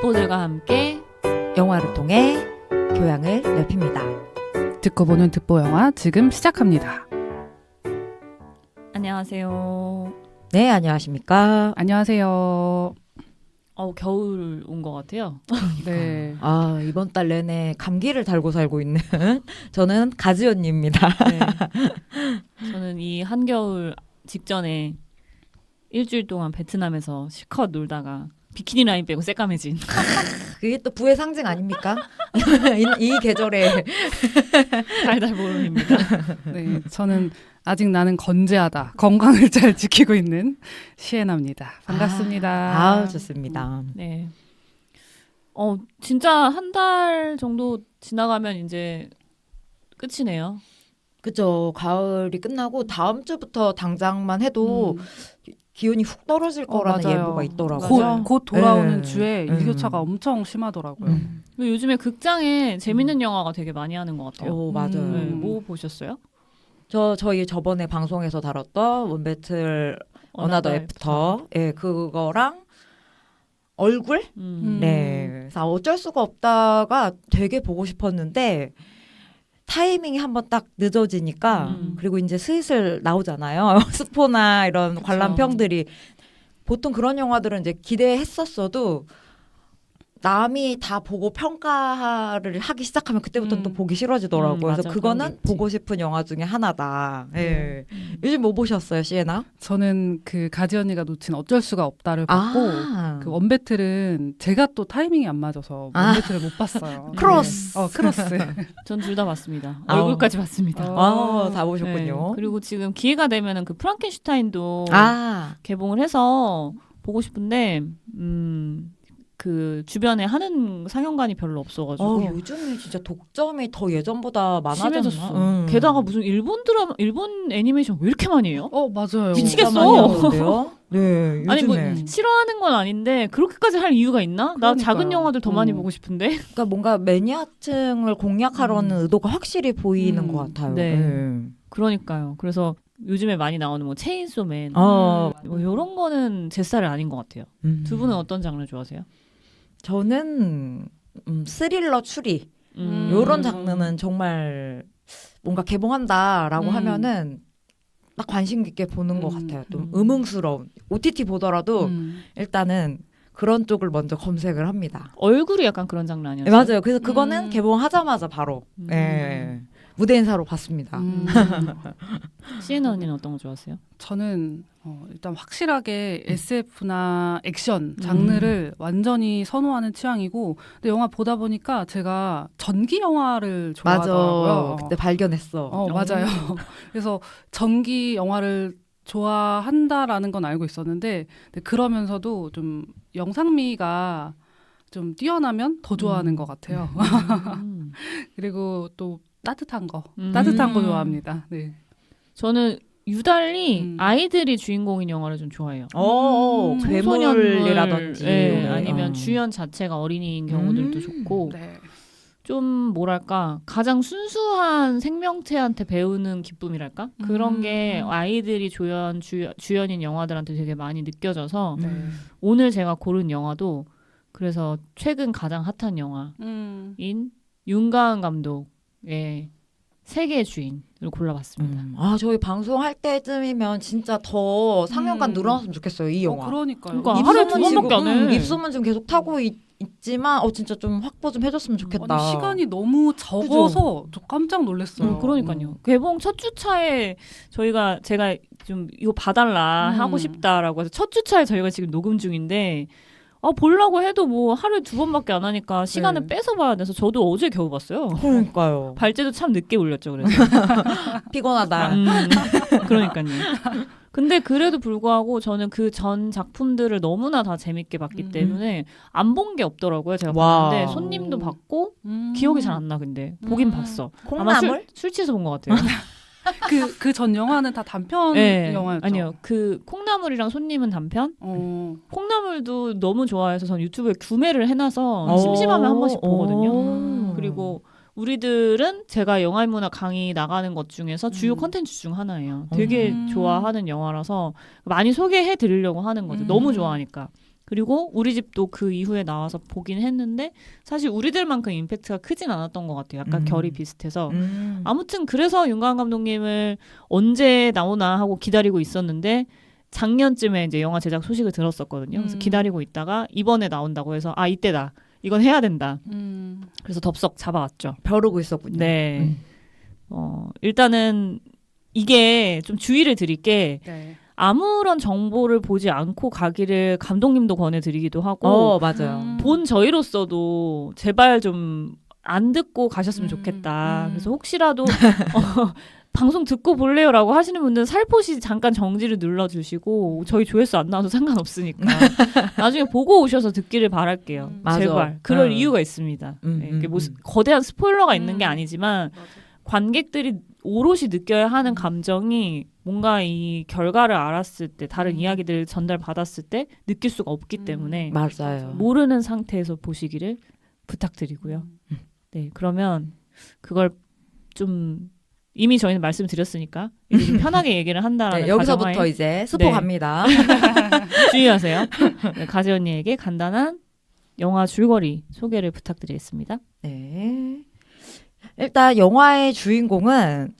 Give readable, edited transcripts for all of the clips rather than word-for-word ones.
듣보들과 함께 영화를 통해 교양을 넓힙니다. 듣고 보는 듣보 영화 지금 시작합니다. 안녕하세요. 네, 안녕하십니까? 안녕하세요. 겨울 온 것 같아요. 네. 아, 이번 달 내내 감기를 달고 살고 있는 저는 가지언니입니다. 네. 저는 이 한겨울 직전에 일주일 동안 베트남에서 실컷 놀다가 비키니 라인 빼고 새까매진. 그게 또 부의 상징 아닙니까? 이 계절에. 달달보름입니다. 네. 저는 아직 나는 건재하다. 건강을 잘 지키고 있는 시에나입니다. 반갑습니다. 아, 좋습니다. 네. 진짜 한 달 정도 지나가면 이제 끝이네요. 그죠. 가을이 끝나고 다음 주부터 당장만 해도 기온이 훅 떨어질 거라는 맞아요. 예보가 있더라고요. 곧 돌아오는 네. 주에 일교차가 엄청 심하더라고요. 그리고 요즘에 극장에 재밌는 영화가 되게 많이 하는 것 같아요. 오, 맞아요. 네, 뭐 보셨어요? 저희 저번에 방송에서 다뤘던 원배틀 어나더 애프터, 예, 그거랑 얼굴? 네, 그래서 어쩔 수가 없다가 되게 보고 싶었는데 타이밍이 한번 딱 늦어지니까 그리고 이제 슬슬 나오잖아요. 스포나 이런 그쵸. 관람평들이 보통 그런 영화들은 이제 기대했었어도 남이 다 보고 평가를 하기 시작하면 그때부터는 또 보기 싫어지더라고요. 그래서 맞아, 그거는 그런 게 있지. 보고 싶은 영화 중에 하나다. 예. 요즘 뭐 보셨어요, 시에나? 저는 그 가지 언니가 놓친 어쩔 수가 없다를 봤고 그 그 원배틀은 제가 또 타이밍이 안 맞아서 원배틀을 못 봤어요. 크로스. 네. 크로스. 전 둘 다 봤습니다. 아우. 얼굴까지 봤습니다. 다 보셨군요. 네, 그리고 지금 기회가 되면은 그 프랑켄슈타인도 개봉을 해서 보고 싶은데 그 주변에 하는 상영관이 별로 없어가지고 요즘에 진짜 독점이 더 예전보다 심해졌어. 많아졌나? 게다가 무슨 일본 애니메이션 왜 이렇게 많이 해요? 맞아요. 미치겠어. 진짜 많이 하는데요? 네, 요즘에. 아니 뭐 싫어하는 건 아닌데 그렇게까지 할 이유가 있나? 나 그러니까요. 작은 영화들 더 많이 보고 싶은데. 그러니까 뭔가 매니아층을 공략하려는 의도가 확실히 보이는 것 같아요. 네. 그러니까요. 그래서 요즘에 많이 나오는 뭐 체인소맨 어. 뭐 이런 거는 제 스타일 아닌 것 같아요. 두 분은 어떤 장르 좋아하세요? 저는 스릴러 추리 요런 장르는 정말 뭔가 개봉한다라고 하면은 딱 관심 깊게 보는 것 같아요. 좀 음흉스러운 OTT 보더라도 일단은 그런 쪽을 먼저 검색을 합니다. 얼굴이 약간 그런 장르 아니었어요? 맞아요. 그래서 그거는 개봉하자마자 바로 무대 인사로 봤습니다. 시에나 언니는 어떤 거 좋아하세요? 저는 일단 확실하게 SF나 액션 장르를 완전히 선호하는 취향이고 근데 영화 보다 보니까 제가 전기 영화를 좋아하더라고요. 맞아. 그때 발견했어. 맞아요. 그래서 전기 영화를 좋아한다라는 건 알고 있었는데 근데 그러면서도 좀 영상미가 좀 뛰어나면 더 좋아하는 것 같아요. 그리고 또 따뜻한 거 좋아합니다. 네. 저는 유달리 아이들이 주인공인 영화를 좀 좋아해요. 괴물이라든지 네, 아니면 주연 자체가 어린이인 경우들도 좋고 네. 좀 뭐랄까 가장 순수한 생명체한테 배우는 기쁨이랄까 그런 게 아이들이 주연인 영화들한테 되게 많이 느껴져서 오늘 제가 고른 영화도 그래서 최근 가장 핫한 영화인 윤가은 감독의 세계의 주인을 골라봤습니다. 저희 방송할 때쯤이면 진짜 더 상영관 늘어났으면 좋겠어요, 이 영화. 그러니까요. 그러니까 하루에 두 번밖에 안 해. 입소문 지금 계속 타고 있지만 진짜 좀 확보 좀 해줬으면 좋겠다. 아니, 시간이 너무 적어서 저 깜짝 놀랐어요. 그러니까요. 개봉 첫 주차에 제가 좀 이거 봐달라 하고 싶다라고 해서 첫 주차에 저희가 지금 녹음 중인데 보려고 해도 뭐 하루에 두 번밖에 안 하니까 시간을 빼서 봐야 돼서 저도 어제 겨우 봤어요. 그러니까요. 발제도 참 늦게 올렸죠. 그래서 피곤하다. 그러니까요. 근데 그래도 불구하고 저는 그 전 작품들을 너무나 다 재밌게 봤기 때문에 안 본 게 없더라고요. 제가 봤는데 손님도 봤고 기억이 잘 안 나. 근데 보긴 봤어. 아마 콩나물? 술 취해서 본 것 같아요. 그 전 영화는 다 단편 네, 영화였죠. 아니요. 그 콩나물이랑 손님은 단편? 콩나물도 너무 좋아해서 전 유튜브에 구매를 해놔서 심심하면 한 번씩 보거든요. 그리고 우리들은 제가 영화인문학 강의 나가는 것 중에서 주요 컨텐츠 중 하나예요. 되게 좋아하는 영화라서 많이 소개해 드리려고 하는 거죠. 너무 좋아하니까. 그리고 우리 집도 그 이후에 나와서 보긴 했는데 사실 우리들만큼 임팩트가 크진 않았던 것 같아요. 약간 결이 비슷해서. 아무튼 그래서 윤가은 감독님을 언제 나오나 하고 기다리고 있었는데 작년쯤에 이제 영화 제작 소식을 들었었거든요. 그래서 기다리고 있다가 이번에 나온다고 해서 아 이때다. 이건 해야 된다. 그래서 덥석 잡아왔죠. 벼르고 있었군요. 네. 일단은 이게 좀 주의를 드릴 게 네. 아무런 정보를 보지 않고 가기를 감독님도 권해드리기도 하고 맞아요. 본 저희로서도 제발 좀 안 듣고 가셨으면 좋겠다. 그래서 혹시라도 방송 듣고 볼래요라고 하시는 분들은 살포시 잠깐 정지를 눌러주시고 저희 조회수 안 나와도 상관없으니까 나중에 보고 오셔서 듣기를 바랄게요. 맞아. 제발. 그럴 이유가 있습니다. 이게 뭐 거대한 스포일러가 있는 게 아니지만 맞아. 관객들이 오롯이 느껴야 하는 감정이 뭔가 이 결과를 알았을 때 다른 이야기들을 전달받았을 때 느낄 수가 없기 때문에 맞아요. 모르는 상태에서 보시기를 부탁드리고요. 네, 그러면 그걸 좀 이미 저희는 말씀드렸으니까 이제 좀 편하게 얘기를 한다라는 네, 여기서부터 가정하에 이제 스포 네. 갑니다. 주의하세요. 네, 가지 언니에게 간단한 영화 줄거리 소개를 부탁드리겠습니다. 네. 일단 영화의 주인공은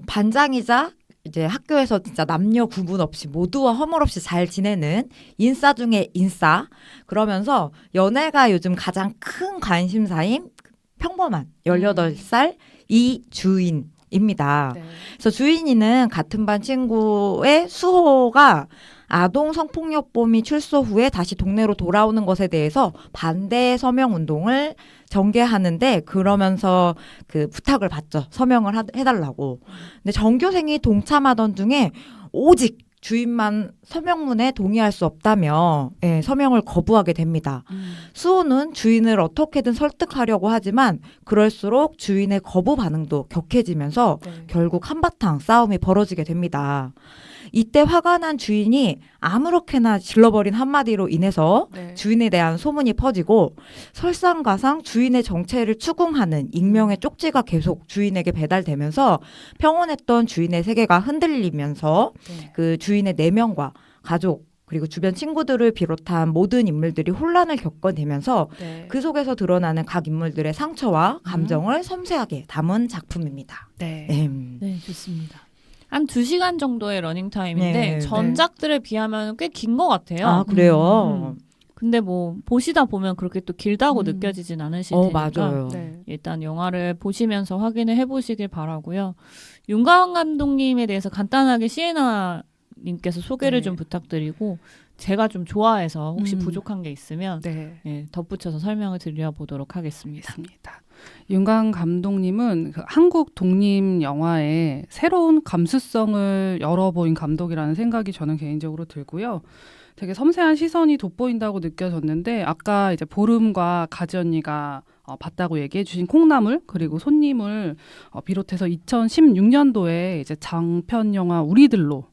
반장이자 이제 학교에서 진짜 남녀 구분 없이 모두와 허물 없이 잘 지내는 인싸 중에 인싸. 그러면서 연애가 요즘 가장 큰 관심사인 평범한 18살 이주인입니다. 네. 그래서 주인이는 같은 반 친구의 수호가 아동 성폭력범이 출소 후에 다시 동네로 돌아오는 것에 대해서 반대 서명 운동을 전개하는데 그러면서 그 부탁을 받죠. 서명을 해달라고. 근데 전교생이 동참하던 중에 오직 주인만 서명문에 동의할 수 없다며 서명을 거부하게 됩니다. 수호는 주인을 어떻게든 설득하려고 하지만 그럴수록 주인의 거부 반응도 격해지면서 네. 결국 한바탕 싸움이 벌어지게 됩니다. 이때 화가 난 주인이 아무렇게나 질러버린 한마디로 인해서 네. 주인에 대한 소문이 퍼지고 설상가상 주인의 정체를 추궁하는 익명의 쪽지가 계속 주인에게 배달되면서 평온했던 주인의 세계가 흔들리면서 네. 그 주인의 내면과 가족 그리고 주변 친구들을 비롯한 모든 인물들이 혼란을 겪어내면서 네. 그 속에서 드러나는 각 인물들의 상처와 감정을 섬세하게 담은 작품입니다. 네. 네, 좋습니다. 한 2시간 정도의 러닝타임인데 네, 전작들에 비하면 꽤 긴 것 같아요. 아 그래요? 근데 뭐 보시다 보면 그렇게 또 길다고 느껴지진 않으실 테니까 맞아요. 네. 일단 영화를 보시면서 확인을 해보시길 바라고요. 윤가은 감독님에 대해서 간단하게 시에나 님께서 소개를 네. 좀 부탁드리고 제가 좀 좋아해서 혹시 부족한 게 있으면 네. 예, 덧붙여서 설명을 드려보도록 하겠습니다. 있습니다. 윤가은 감독님은 그 한국 독립 영화의 새로운 감수성을 열어보인 감독이라는 생각이 저는 개인적으로 들고요. 되게 섬세한 시선이 돋보인다고 느껴졌는데 아까 이제 보름과 가지 언니가 봤다고 얘기해 주신 콩나물 그리고 손님을 비롯해서 2016년도에 이제 장편 영화 우리들로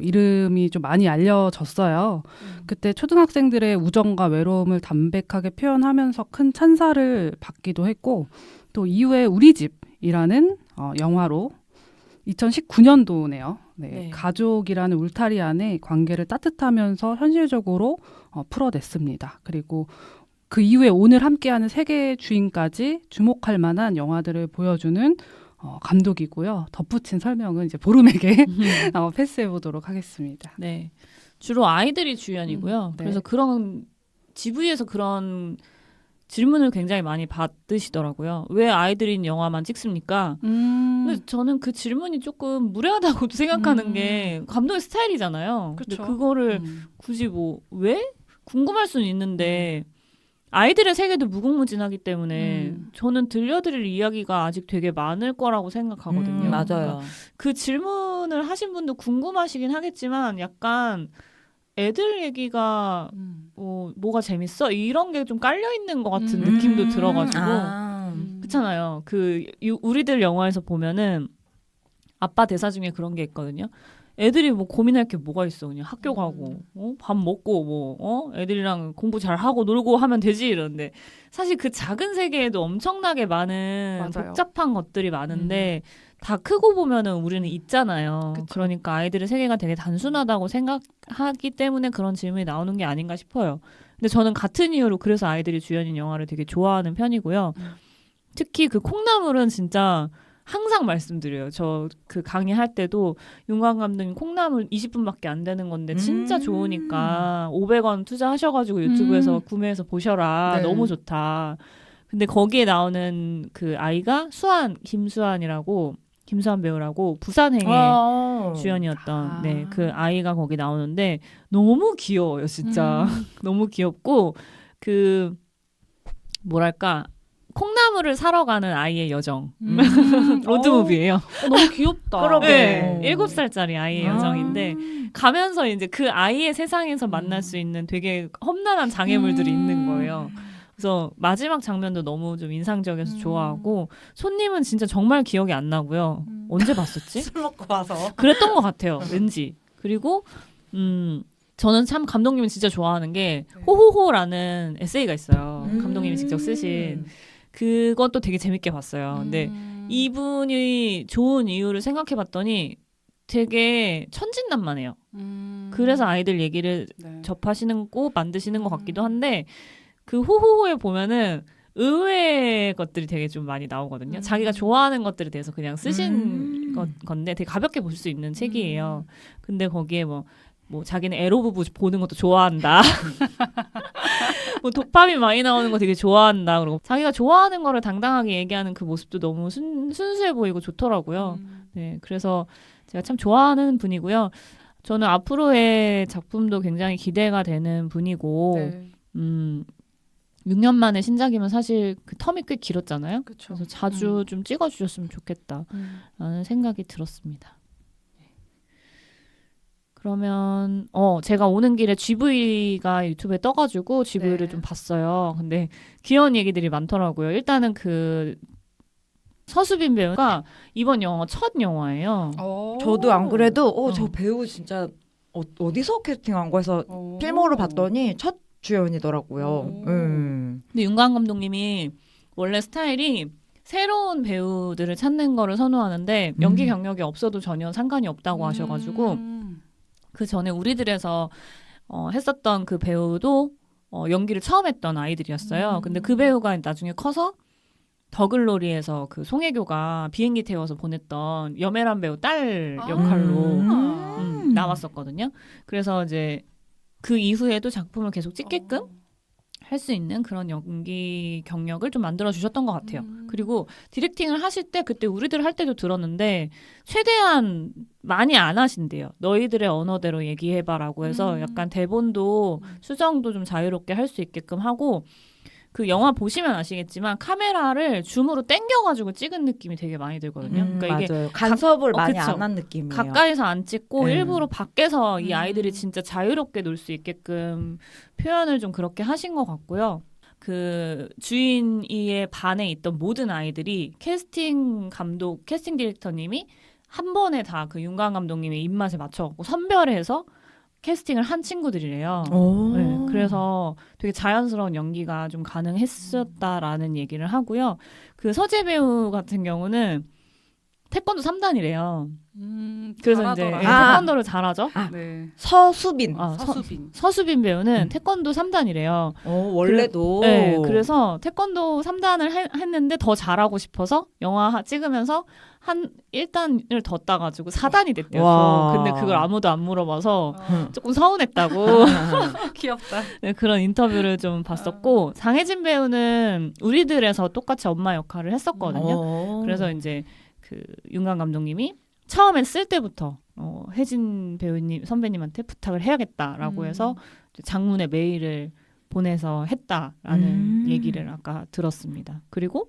이름이 좀 많이 알려졌어요. 그때 초등학생들의 우정과 외로움을 담백하게 표현하면서 큰 찬사를 받기도 했고 또 이후에 우리 집이라는 영화로 2019년도네요. 네, 네. 가족이라는 울타리 안에 관계를 따뜻하면서 현실적으로 풀어냈습니다. 그리고 그 이후에 오늘 함께하는 세계 주인까지 주목할 만한 영화들을 보여주는 감독이고요. 덧붙인 설명은 이제 보름에게 패스해 보도록 하겠습니다. 네, 주로 아이들이 주연이고요. 네. 그래서 그런 GV에서 그런 질문을 굉장히 많이 받으시더라고요. 왜 아이들인 영화만 찍습니까? 근데 저는 그 질문이 조금 무례하다고도 생각하는 게 감독의 스타일이잖아요. 근데 그쵸. 그거를 굳이 뭐 왜? 궁금할 수는 있는데 아이들의 세계도 무궁무진하기 때문에 저는 들려드릴 이야기가 아직 되게 많을 거라고 생각하거든요. 그러니까 맞아요. 그 질문을 하신 분도 궁금하시긴 하겠지만 약간 애들 얘기가 뭐가 재밌어? 이런 게 좀 깔려 있는 것 같은 느낌도 들어가지고 그렇잖아요. 그 우리들 영화에서 보면은 아빠 대사 중에 그런 게 있거든요. 애들이 뭐 고민할 게 뭐가 있어. 그냥 학교 가고 밥 먹고 뭐 애들이랑 공부 잘하고 놀고 하면 되지 이러는데 사실 그 작은 세계에도 엄청나게 많은 맞아요. 복잡한 것들이 많은데 다 크고 보면은 우리는 있잖아요. 그쵸. 그러니까 아이들의 세계가 되게 단순하다고 생각하기 때문에 그런 질문이 나오는 게 아닌가 싶어요. 근데 저는 같은 이유로 그래서 아이들이 주연인 영화를 되게 좋아하는 편이고요. 특히 그 콩나물은 진짜 항상 말씀드려요. 저 그 강의할 때도 윤광 감독님 콩나물 20분밖에 안 되는 건데 진짜 좋으니까 500원 투자하셔가지고 유튜브에서 구매해서 보셔라. 네. 너무 좋다. 근데 거기에 나오는 그 아이가 김수환 배우라고 부산행의 주연이었던 네, 그 아이가 거기 나오는데 너무 귀여워요, 진짜. 너무 귀엽고 그 뭐랄까 콩나물을 사러 가는 아이의 여정. 로드무비예요. 너무 귀엽다. 그러게. 네, 7살짜리 아이의 여정인데 가면서 이제 그 아이의 세상에서 만날 수 있는 되게 험난한 장애물들이 있는 거예요. 그래서 마지막 장면도 너무 좀 인상적이어서 좋아하고 손님은 진짜 정말 기억이 안 나고요. 언제 봤었지? 술 먹고 와서. 그랬던 것 같아요. 왠지. 그리고 저는 참 감독님을 진짜 좋아하는 게 호호호라는 에세이가 있어요. 감독님이 직접 쓰신. 그것도 되게 재밌게 봤어요. 근데 이분이 좋은 이유를 생각해 봤더니 되게 천진난만해요. 그래서 아이들 얘기를 접하시는 거 만드시는 것 같기도 한데 그 호호호에 보면은 의외의 것들이 되게 좀 많이 나오거든요. 자기가 좋아하는 것들에 대해서 그냥 쓰신 건데 되게 가볍게 볼 수 있는 책이에요. 근데 거기에 뭐 자기는 에로부부 보는 것도 좋아한다. 뭐 도파민 많이 나오는 거 되게 좋아한다. 그리고 자기가 좋아하는 거를 당당하게 얘기하는 그 모습도 너무 순수해 보이고 좋더라고요. 네, 그래서 제가 참 좋아하는 분이고요. 저는 앞으로의 작품도 굉장히 기대가 되는 분이고, 6년 만에 신작이면 사실 그 텀이 꽤 길었잖아요. 그쵸. 그래서 자주 좀 찍어주셨으면 좋겠다라는 생각이 들었습니다. 그러면 제가 오는 길에 GV가 유튜브에 떠가지고 GV를 좀 봤어요. 근데 귀여운 얘기들이 많더라고요. 일단은 그 서수빈 배우가 이번 영화 첫 영화예요. 저도 안 그래도 저 배우 진짜 어디서 캐스팅한 거에서 필모를 봤더니 첫 주연이더라고요. 근데 윤광 감독님이 원래 스타일이 새로운 배우들을 찾는 거를 선호하는데 연기 경력이 없어도 전혀 상관이 없다고 하셔가지고 그 전에 우리들에서 했었던 그 배우도 연기를 처음 했던 아이들이었어요. 근데 그 배우가 나중에 커서 더글로리에서 그 송혜교가 비행기 태워서 보냈던 여메란 배우 딸 역할로 나왔었거든요. 그래서 이제 그 이후에도 작품을 계속 찍게끔 할 수 있는 그런 연기 경력을 좀 만들어 주셨던 것 같아요. 그리고 디렉팅을 하실 때 그때 우리들 할 때도 들었는데 최대한 많이 안 하신대요. 너희들의 언어대로 얘기해봐라고 해서 약간 대본도 수정도 좀 자유롭게 할 수 있게끔 하고 그 영화 보시면 아시겠지만 카메라를 줌으로 당겨가지고 찍은 느낌이 되게 많이 들거든요. 그러니까 이게 맞아요. 간섭을 많이 그쵸. 안 한 느낌이에요. 가까이서 안 찍고 일부러 밖에서 이 아이들이 진짜 자유롭게 놀 수 있게끔 표현을 좀 그렇게 하신 것 같고요. 그 주인이의 반에 있던 모든 아이들이 캐스팅 디렉터님이 한 번에 다 그 윤광 감독님의 입맛에 맞춰갖고 선별해서 캐스팅을 한 친구들이래요. 네, 그래서 되게 자연스러운 연기가 좀 가능했었다라는 얘기를 하고요. 그 서재 배우 같은 경우는 태권도 3단이래요. 그래서 잘하더라. 이제 태권도를 잘하죠. 네. 서수빈. 서수빈 배우는 태권도 3단이래요. 원래도. 네, 그래서 태권도 3단을 했는데 더 잘하고 싶어서 영화 찍으면서 한 1단을 더 따가지고 4단이 됐대요. 근데 그걸 아무도 안 물어봐서 조금 서운했다고. 귀엽다. 네, 그런 인터뷰를 좀 봤었고 장혜진 배우는 우리들에서 똑같이 엄마 역할을 했었거든요. 그래서 이제 그 윤광 감독님이 처음에 쓸 때부터 혜진 배우님 선배님한테 부탁을 해야겠다라고 해서 장문의 메일을 보내서 했다라는 얘기를 아까 들었습니다. 그리고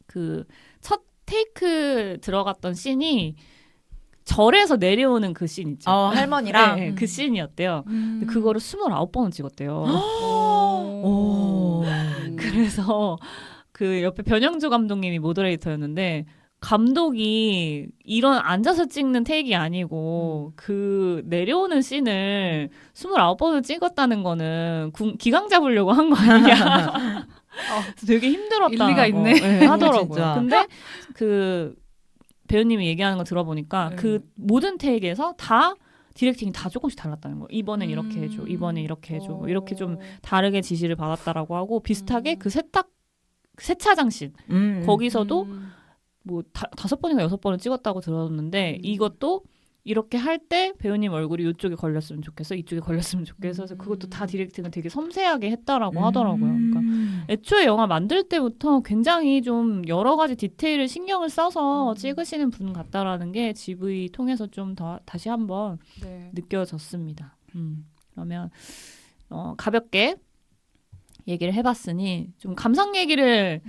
그 첫 테이크 들어갔던 씬이 절에서 내려오는 그 씬 있죠. 할머니랑 네, 그 씬이었대요. 근데 그거를 29번을 찍었대요. 그래서 그 옆에 변영주 감독님이 모더레이터였는데 감독이 이런 앉아서 찍는 테이크이 아니고 그 내려오는 씬을 29번을 찍었다는 거는 기강 잡으려고 한 거 아니냐. 되게 힘들었다. 일리가 있네. 네, 하더라고요. 진짜. 근데 그 배우님이 얘기하는 거 들어보니까 그 모든 테이크에서 다 디렉팅이 다 조금씩 달랐다는 거예요. 이번엔 이렇게 해줘, 이번엔 이렇게 해줘, 뭐 이렇게 좀 다르게 지시를 받았다라고 하고 비슷하게 그 세차장 씬 거기서도 뭐 5번인가 6번을 찍었다고 들었는데 이것도 이렇게 할 때 배우님 얼굴이 이쪽에 걸렸으면 좋겠어, 이쪽에 걸렸으면 좋겠어. 그래서 그것도 다 디렉팅을 되게 섬세하게 했다라고 하더라고요. 그러니까 애초에 영화 만들 때부터 굉장히 좀 여러 가지 디테일을 신경을 써서 찍으시는 분 같다라는 게 GV 통해서 좀 더 다시 한번 네. 느껴졌습니다. 그러면 가볍게 얘기를 해봤으니 좀 감상 얘기를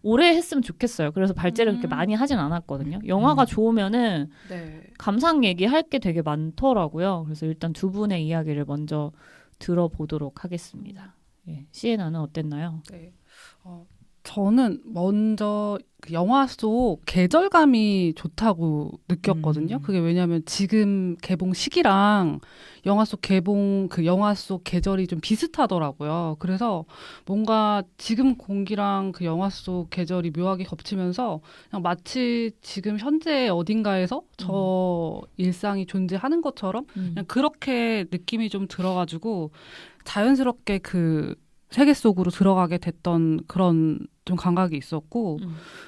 오래 했으면 좋겠어요. 그래서 발제를 그렇게 많이 하진 않았거든요. 영화가 좋으면은 네. 감상 얘기할 게 되게 많더라고요. 그래서 일단 두 분의 이야기를 먼저 들어보도록 하겠습니다. 예, 시에나는 어땠나요? 네. 저는 먼저 그 영화 속 계절감이 좋다고 느꼈거든요. 그게 왜냐하면 지금 개봉 시기랑 영화 속 영화 속 계절이 좀 비슷하더라고요. 그래서 뭔가 지금 공기랑 그 영화 속 계절이 묘하게 겹치면서 그냥 마치 지금 현재 어딘가에서 저 일상이 존재하는 것처럼 그냥 그렇게 느낌이 좀 들어가지고 자연스럽게 그 세계 속으로 들어가게 됐던 그런 좀 감각이 있었고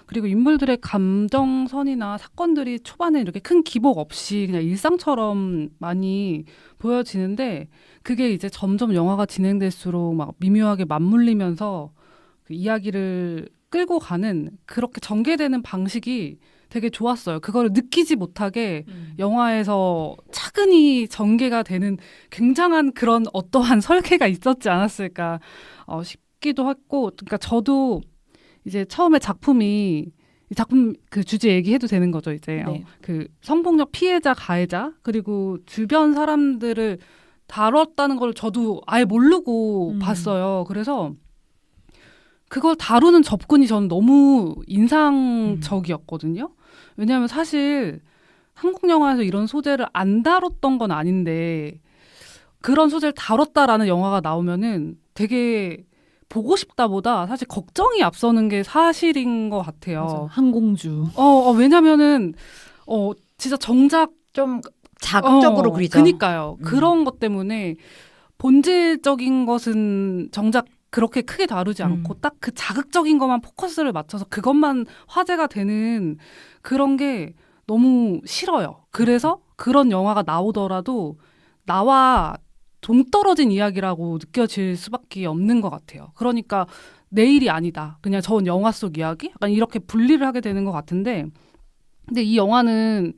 그리고 인물들의 감정선이나 사건들이 초반에 이렇게 큰 기복 없이 그냥 일상처럼 많이 보여지는데 그게 이제 점점 영화가 진행될수록 막 미묘하게 맞물리면서 그 이야기를 끌고 가는 그렇게 전개되는 방식이 되게 좋았어요. 그거를 느끼지 못하게 영화에서 차근히 전개가 되는 굉장한 그런 어떠한 설계가 있었지 않았을까 싶기도 했고, 그러니까 저도 이제 처음에 이 작품 그 주제 얘기해도 되는 거죠, 이제. 네. 그 성폭력 피해자, 가해자, 그리고 주변 사람들을 다뤘다는 걸 저도 아예 모르고 봤어요. 그래서 그걸 다루는 접근이 저는 너무 인상적이었거든요. 왜냐하면 사실 한국 영화에서 이런 소재를 안 다뤘던 건 아닌데 그런 소재를 다뤘다라는 영화가 나오면은 되게 보고 싶다보다 사실 걱정이 앞서는 게 사실인 것 같아요. 맞아. 항공주. 왜냐면은 진짜 정작 좀 자극적으로 그리죠. 그니까요. 그런 것 때문에 본질적인 것은 정작 그렇게 크게 다루지 않고 딱 그 자극적인 것만 포커스를 맞춰서 그것만 화제가 되는 그런 게 너무 싫어요. 그래서 그런 영화가 나오더라도 나와 동떨어진 이야기라고 느껴질 수밖에 없는 것 같아요. 그러니까 내 일이 아니다. 그냥 저건 영화 속 이야기? 약간 이렇게 분리를 하게 되는 것 같은데 근데 이 영화는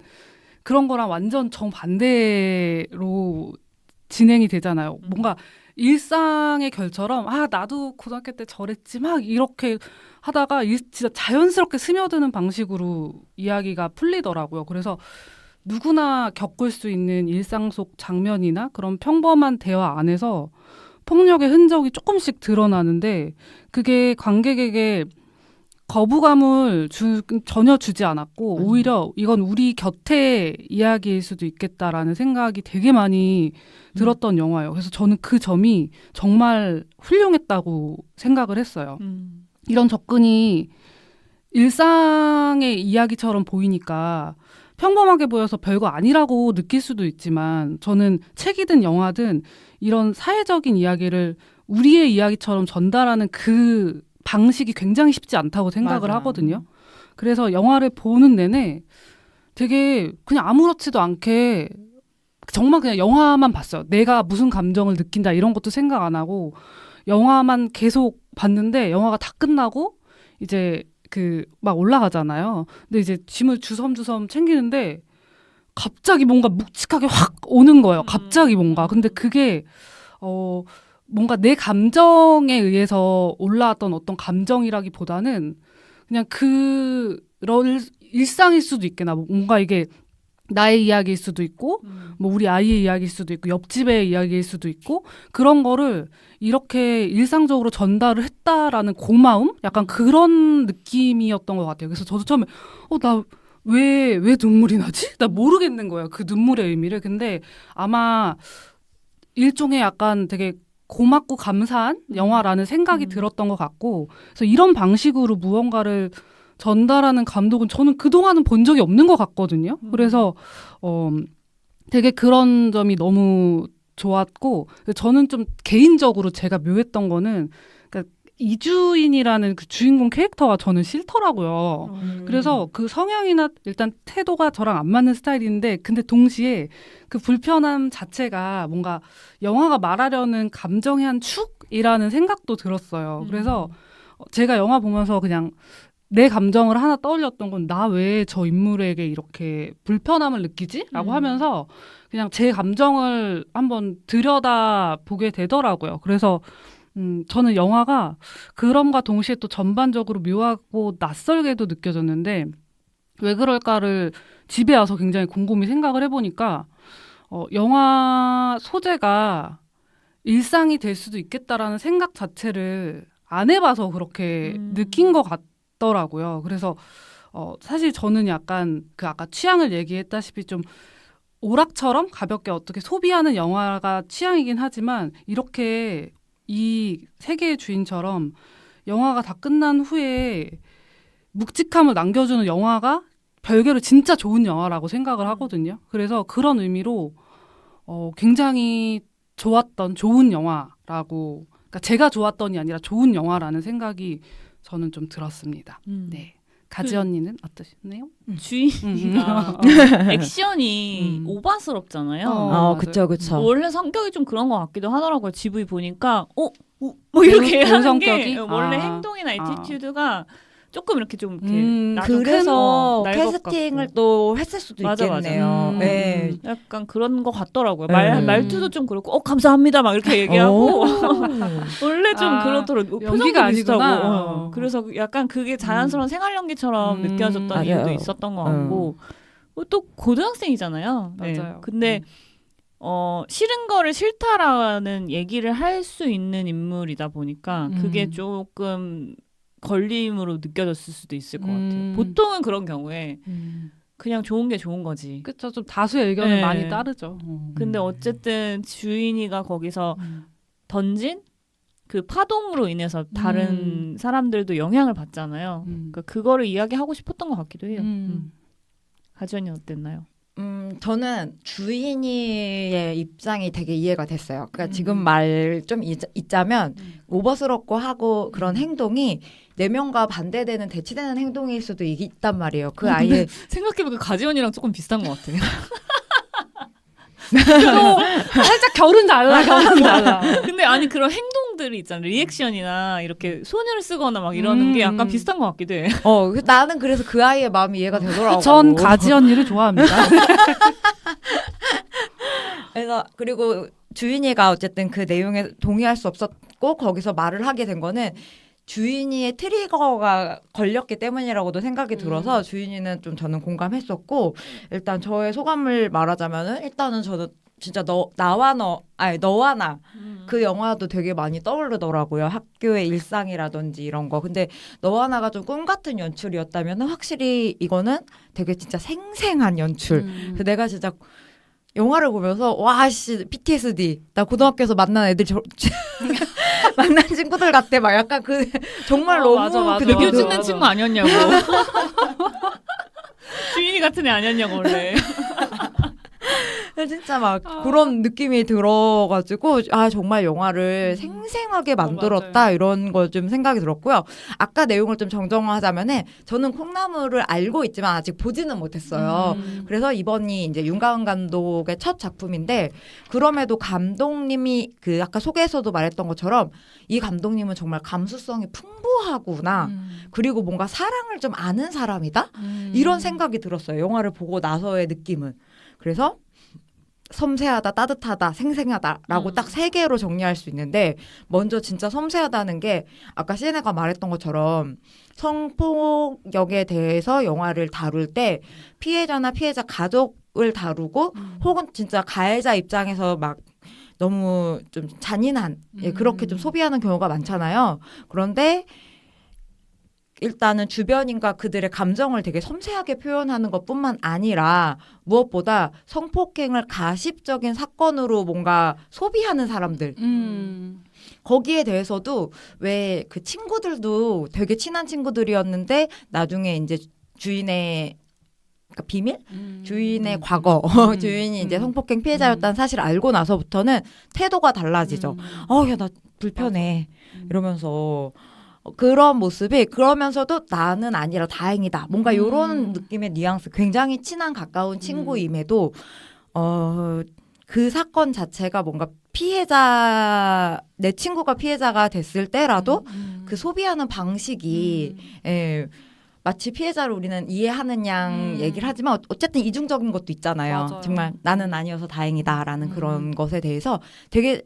그런 거랑 완전 정반대로 진행이 되잖아요. 뭔가 일상의 결처럼 나도 고등학교 때 저랬지 막 이렇게 하다가 진짜 자연스럽게 스며드는 방식으로 이야기가 풀리더라고요. 그래서 누구나 겪을 수 있는 일상 속 장면이나 그런 평범한 대화 안에서 폭력의 흔적이 조금씩 드러나는데 그게 관객에게 거부감을 전혀 주지 않았고 오히려 이건 우리 곁의 이야기일 수도 있겠다라는 생각이 되게 많이 들었던 영화예요. 그래서 저는 그 점이 정말 훌륭했다고 생각을 했어요. 이런 접근이 일상의 이야기처럼 보이니까 평범하게 보여서 별거 아니라고 느낄 수도 있지만 저는 책이든 영화든 이런 사회적인 이야기를 우리의 이야기처럼 전달하는 그 방식이 굉장히 쉽지 않다고 생각을 맞아. 하거든요. 그래서 영화를 보는 내내 되게 그냥 아무렇지도 않게 정말 그냥 영화만 봤어요. 내가 무슨 감정을 느낀다 이런 것도 생각 안 하고 영화만 계속 봤는데 영화가 다 끝나고 이제 그 막 올라가잖아요. 근데 이제 짐을 주섬주섬 챙기는데 갑자기 뭔가 묵직하게 확 오는 거예요. 갑자기 뭔가. 근데 그게 뭔가 내 감정에 의해서 올라왔던 어떤 감정이라기보다는 그냥 그런 일상일 수도 있겠나. 뭔가 이게 나의 이야기일 수도 있고 뭐 우리 아이의 이야기일 수도 있고 옆집의 이야기일 수도 있고 그런 거를 이렇게 일상적으로 전달을 했다라는 고마움? 약간 그런 느낌이었던 것 같아요. 그래서 저도 처음에 나 왜 눈물이 나지? 나 모르겠는 거예요. 그 눈물의 의미를. 근데 아마 일종의 약간 되게 고맙고 감사한 영화라는 생각이 들었던 것 같고 그래서 이런 방식으로 무언가를 전달하는 감독은 저는 그동안은 본 적이 없는 것 같거든요. 그래서 되게 그런 점이 너무 좋았고 저는 좀 개인적으로 제가 묘했던 거는 그러니까 이주인이라는 그 주인공 캐릭터가 저는 싫더라고요. 그래서 그 성향이나 일단 태도가 저랑 안 맞는 스타일인데 근데 동시에 그 불편함 자체가 뭔가 영화가 말하려는 감정의 한 축이라는 생각도 들었어요. 그래서 제가 영화 보면서 그냥 내 감정을 하나 떠올렸던 건 나 왜 저 인물에게 이렇게 불편함을 느끼지? 라고 하면서 그냥 제 감정을 한번 들여다보게 되더라고요. 그래서 저는 영화가 그럼과 동시에 또 전반적으로 묘하고 낯설게도 느껴졌는데 왜 그럴까를 집에 와서 굉장히 곰곰이 생각을 해보니까 영화 소재가 일상이 될 수도 있겠다라는 생각 자체를 안 해봐서 그렇게 느낀 것 같더라고요. 그래서 사실 저는 약간 그 아까 취향을 얘기했다시피 좀 오락처럼 가볍게 어떻게 소비하는 영화가 취향이긴 하지만 이렇게 이 세계의 주인처럼 영화가 다 끝난 후에 묵직함을 남겨주는 영화가 별개로 진짜 좋은 영화라고 생각을 하거든요. 그래서 그런 의미로 굉장히 좋았던 좋은 영화라고 그러니까 제가 좋았던이 아니라 좋은 영화라는 생각이 저는 좀 들었습니다. 네. 가지 언니는 어떠셨나요? 주인이가 액션이 오바스럽잖아요. 그쵸. 원래 성격이 좀 그런 것 같기도 하더라고요. GV 보니까 뭐 이렇게 하는 게 원래 행동이나 애티튜드가 조금 이렇게 좀 이렇게 그래서 날 것 캐스팅을 같고. 또 했을 수도 있겠네요. 네. 약간 그런 것 같더라고요. 말투도 좀 그렇고 감사합니다 막 이렇게 얘기하고 원래 좀 그렇더라고요. 연기가 비슷하고. 아니구나. 그래서 약간 그게 자연스러운 생활 연기처럼 느껴졌던 맞아요. 이유도 있었던 것 같고 또 고등학생이잖아요. 네. 맞아요. 근데 싫은 거를 싫다라는 얘기를 할 수 있는 인물이다 보니까 그게 조금 걸림으로 느껴졌을 수도 있을 것 같아요. 보통은 그런 경우에 그냥 좋은 게 좋은 거지. 그쵸. 좀 다수의 의견을 네. 많이 따르죠. 근데 어쨌든 주인이가 거기서 던진 그 파동으로 인해서 다른 사람들도 영향을 받잖아요. 그러니까 그거를 이야기하고 싶었던 것 같기도 해요. 가지언니 어땠나요? 저는 주인이의 입장이 되게 이해가 됐어요. 그러니까 지금 말 좀 잊자면 오버스럽고 하고 그런 행동이 네 명과 반대되는 대치되는 행동일 수도 있단 말이에요. 그 아이의 생각해보니까 가지언니랑 조금 비슷한 것 같아요. 살짝 결은 달라. 근데 아니 그런 행동들이 있잖아요. 리액션이나 이렇게 손을 쓰거나 막 이러는 게 약간 비슷한 것 같기도 해. 나는 그래서 그 아이의 마음이 이해가 되더라고. 전 가지 언니를 좋아합니다. 그래서 그리고 주인이가 어쨌든 그 내용에 동의할 수 없었고 거기서 말을 하게 된 거는 주인이의 트리거가 걸렸기 때문이라고도 생각이 들어서 주인이는 좀 저는 공감했었고 일단 저의 소감을 말하자면은 일단은 저는 진짜 너와 나 그 영화도 되게 많이 떠오르더라고요. 학교의 일상이라든지 이런 거. 근데 너와 나가 좀 꿈 같은 연출이었다면 확실히 이거는 되게 진짜 생생한 연출. 그래서 내가 진짜 영화를 보면서 와씨 PTSD 나 고등학교에서 만난 애들 만난 친구들 같아 막 약간 그 정말 너무 맞아. 그 느껴 느낌이 짓는 친구 아니었냐고. 주인이 같은 애 아니었냐고 원래. 진짜 막 그런 느낌이 들어가지고 정말 영화를 생생하게 만들었다 이런 거 좀 생각이 들었고요. 아까 내용을 좀 정정하자면은 저는 콩나물을 알고 있지만 아직 보지는 못했어요. 그래서 이번이 이제 윤가은 감독의 첫 작품인데 그럼에도 감독님이 그 아까 소개에서도 말했던 것처럼 이 감독님은 정말 감수성이 풍부하구나. 그리고 뭔가 사랑을 좀 아는 사람이다. 이런 생각이 들었어요. 영화를 보고 나서의 느낌은. 그래서 섬세하다, 따뜻하다, 생생하다라고 딱 세 개로 정리할 수 있는데 먼저 진짜 섬세하다는 게 아까 시네가 말했던 것처럼 성폭력에 대해서 영화를 다룰 때 피해자나 피해자 가족 다루고 혹은 진짜 가해자 입장에서 막 너무 좀 잔인한 그렇게 좀 소비하는 경우가 많잖아요. 그런데 일단은 주변인과 그들의 감정을 되게 섬세하게 표현하는 것뿐만 아니라 무엇보다 성폭행을 가십적인 사건으로 뭔가 소비하는 사람들 거기에 대해서도 왜 그 친구들도 되게 친한 친구들이었는데 나중에 이제 주인의 그러니까 비밀? 주인의 과거 주인이 이제 성폭행 피해자였다는 사실을 알고 나서부터는 태도가 달라지죠. 야 나 불편해 이러면서 그런 모습이 그러면서도 나는 아니라 다행이다. 뭔가 이런 느낌의 뉘앙스 굉장히 친한 가까운 친구임에도 그 사건 자체가 뭔가 피해자 내 친구가 피해자가 됐을 때라도 그 소비하는 방식이 마치 피해자를 우리는 이해하는 양 얘기를 하지만 어쨌든 이중적인 것도 있잖아요. 맞아요. 정말 나는 아니어서 다행이다라는 그런 것에 대해서 되게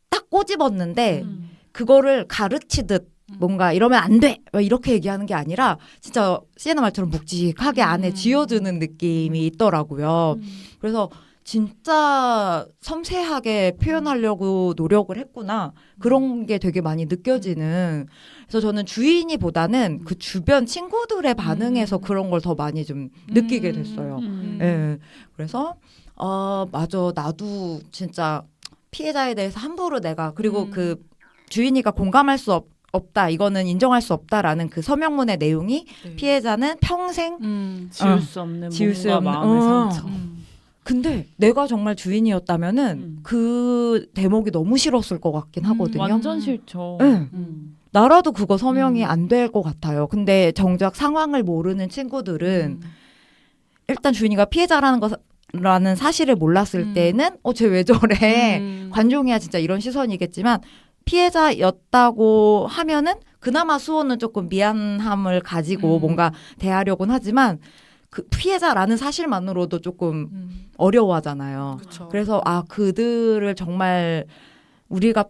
딱 꼬집었는데 그거를 가르치듯 뭔가 이러면 안 돼! 이렇게 얘기하는 게 아니라 진짜 시에나 말처럼 묵직하게 안에 쥐어주는 느낌이 있더라고요. 그래서 진짜 섬세하게 표현하려고 노력을 했구나. 그런 게 되게 많이 느껴지는. 그래서 저는 주인이보다는 그 주변 친구들의 반응에서 그런 걸 더 많이 좀 느끼게 됐어요. 예. 그래서 맞아. 나도 진짜 피해자에 대해서 함부로 내가 그리고 그 주인이가 공감할 수 없다. 이거는 인정할 수 없다라는 그 서명문의 내용이 피해자는 평생 지울 수 없는 지울 수 몸과 없는 마음의 상처. 근데 내가 정말 주인이었다면은 그 대목이 너무 싫었을 것 같긴 하거든요. 완전 싫죠. 네. 나라도 그거 서명이 안 될 것 같아요. 근데 정작 상황을 모르는 친구들은 일단 주인이가 피해자라는 사실을 몰랐을 때는 쟤 왜 저래? 관종이야 진짜 이런 시선이겠지만 피해자였다고 하면은 그나마 수호는 조금 미안함을 가지고 뭔가 대하려고는 하지만 그 피해자라는 사실만으로도 조금 어려워하잖아요. 그쵸. 그래서 그들을 정말 우리가